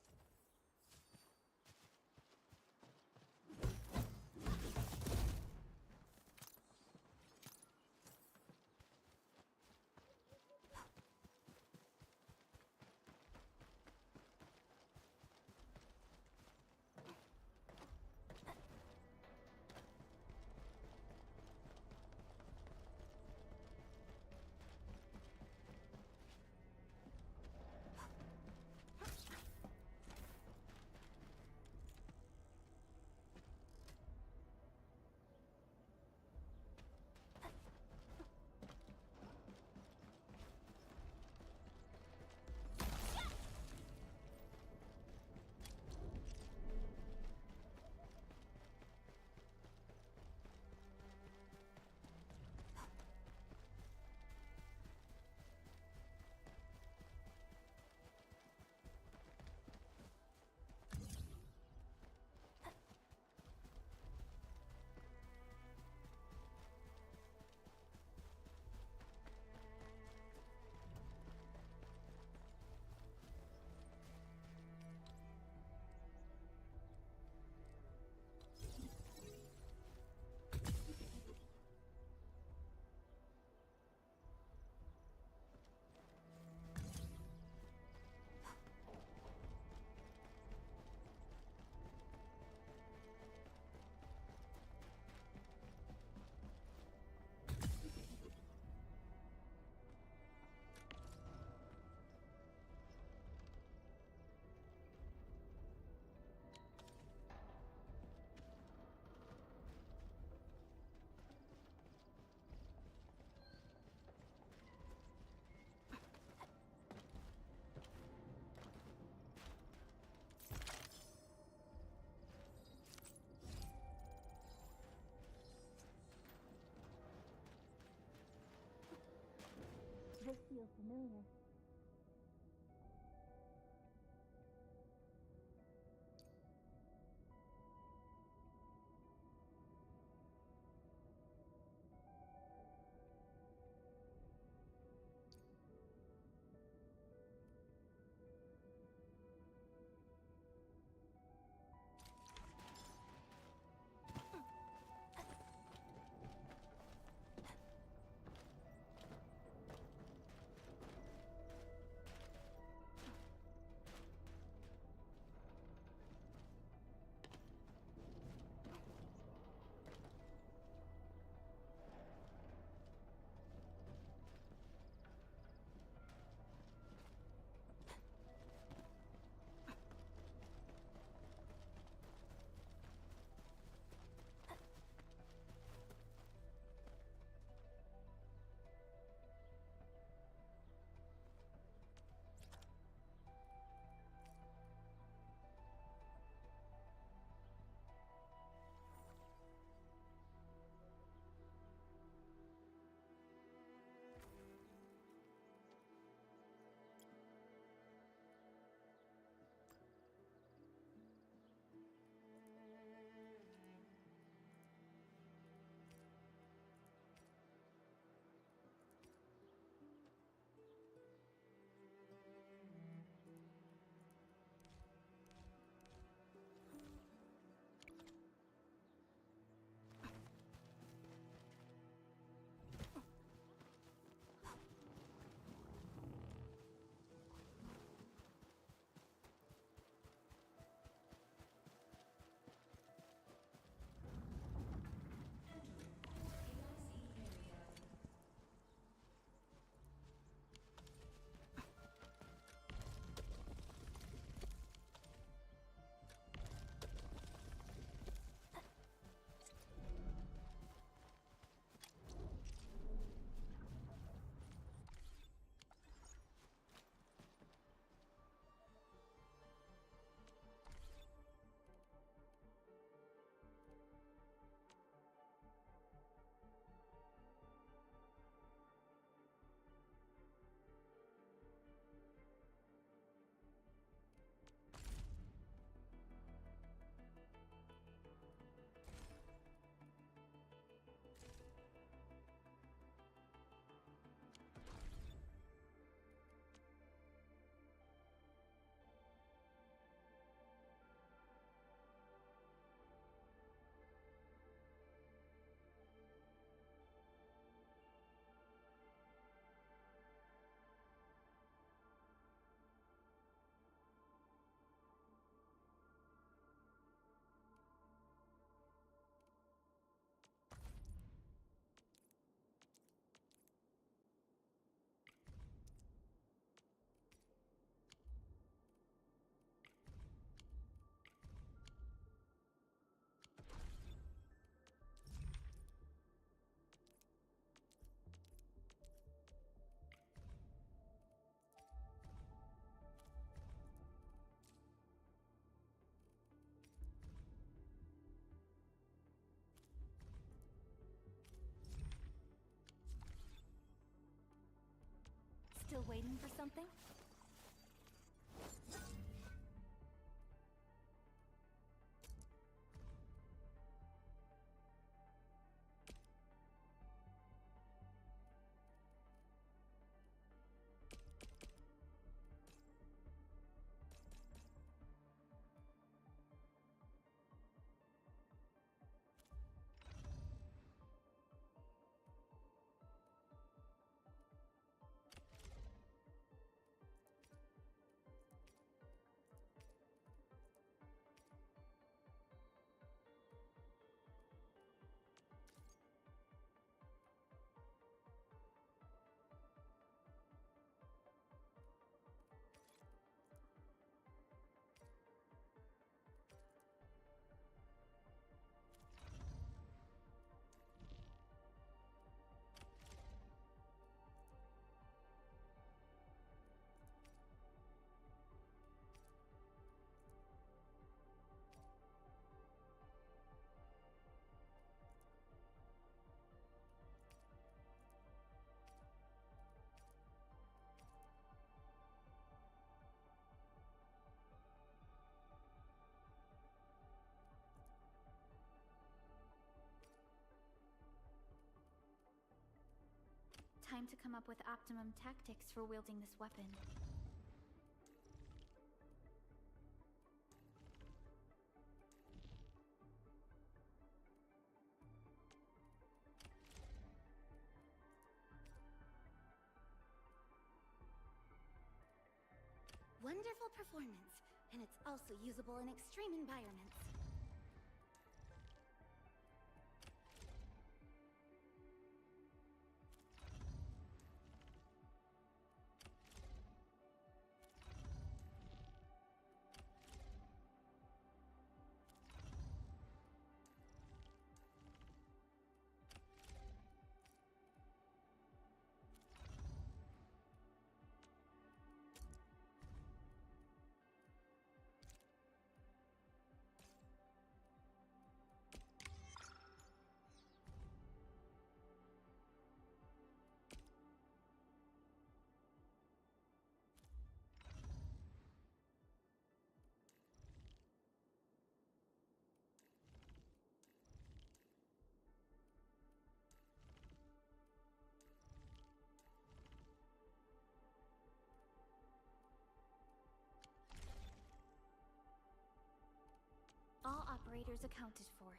does feel familiar. Still waiting for something? time to come up with optimum tactics for wielding this weapon. Wonderful performance, and it's also usable in extreme environments. All operators accounted for.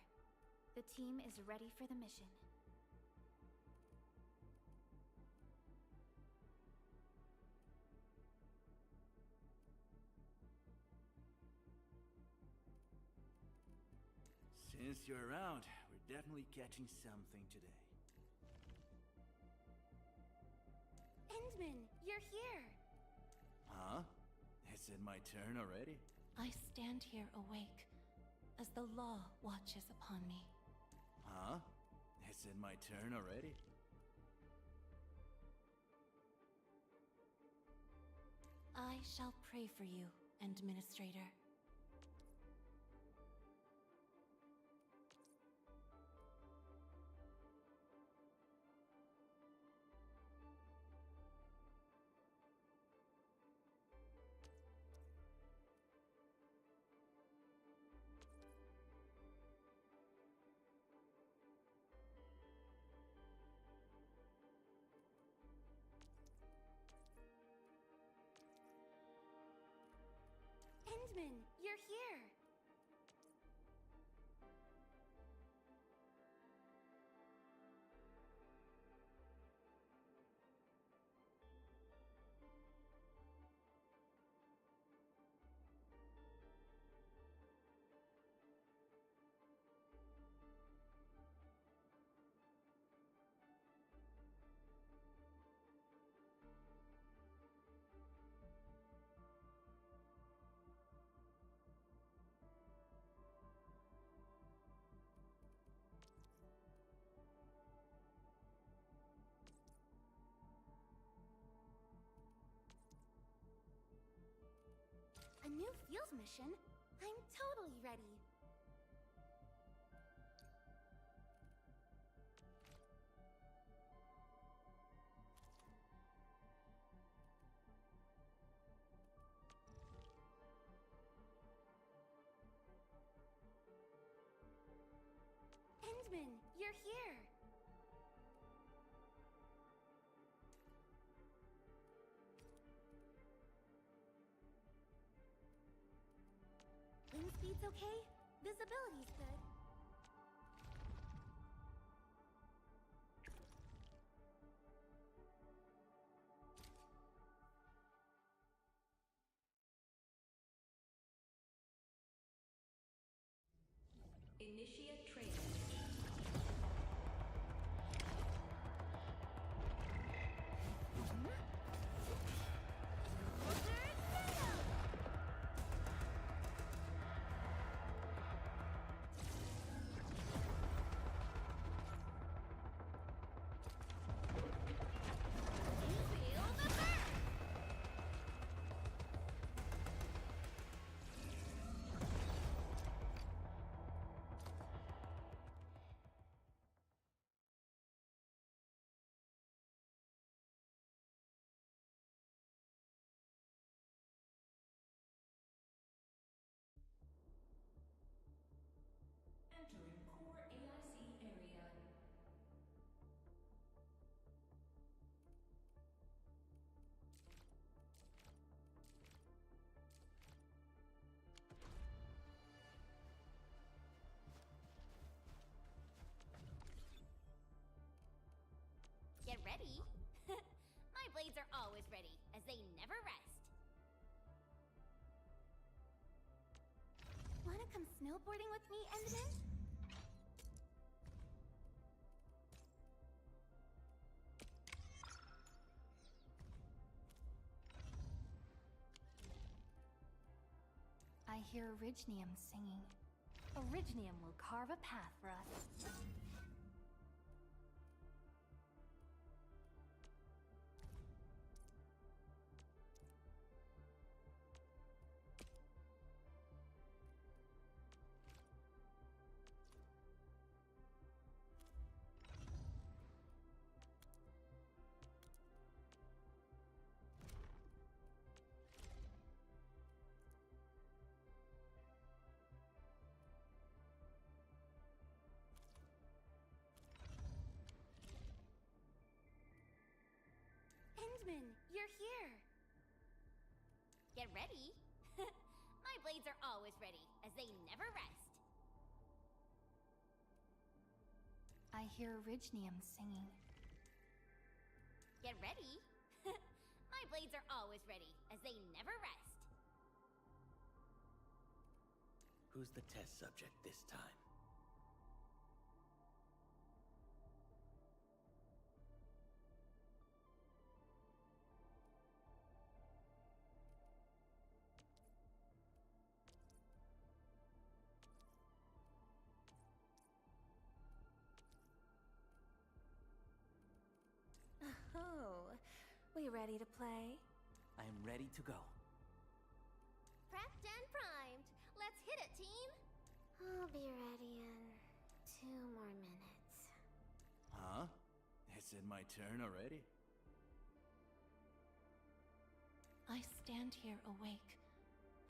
The team is ready for the mission. Since you're around, we're definitely catching something today. Endman, you're here! Huh? Is it my turn already? I stand here awake, as the law watches upon me. Huh? Is it my turn already? I shall pray for you, Administrator. Endman, you're here! A new field mission? I'm totally ready. Endman, you're here! Wind speed's okay? Visibility's good. Initiate training. come snowboarding with me, Endman? I hear Orignium singing. Orignium will carve a path for us. Endman, you're here! Get ready. My blades are always ready, as they never rest. I hear Orignium singing. Get ready. My blades are always ready, as they never rest. Who's the test subject this time? Oh, we ready to play? I am ready to go. Prepped and primed. Let's hit it, team. I'll be ready in 2 more minutes. Huh? Is it my turn already? I stand here awake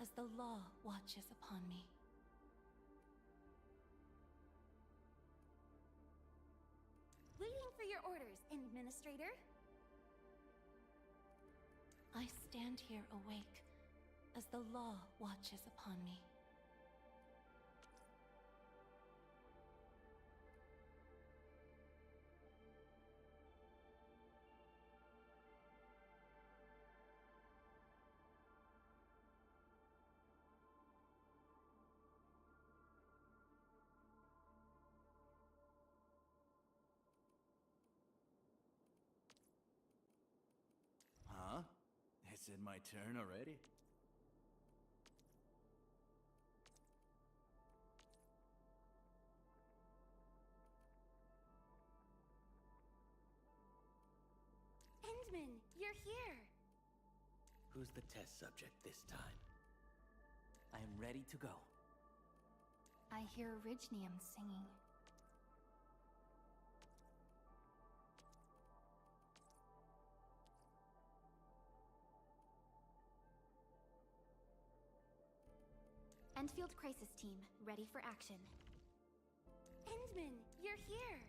as the law watches upon me. Waiting for your orders, Administrator. I stand here awake as the law watches upon me. Huh? Is it my turn already? Endman, you're here! Who's the test subject this time? I am ready to go. I hear Orignium singing. Enfield Crisis Team, ready for action. Endman, you're here!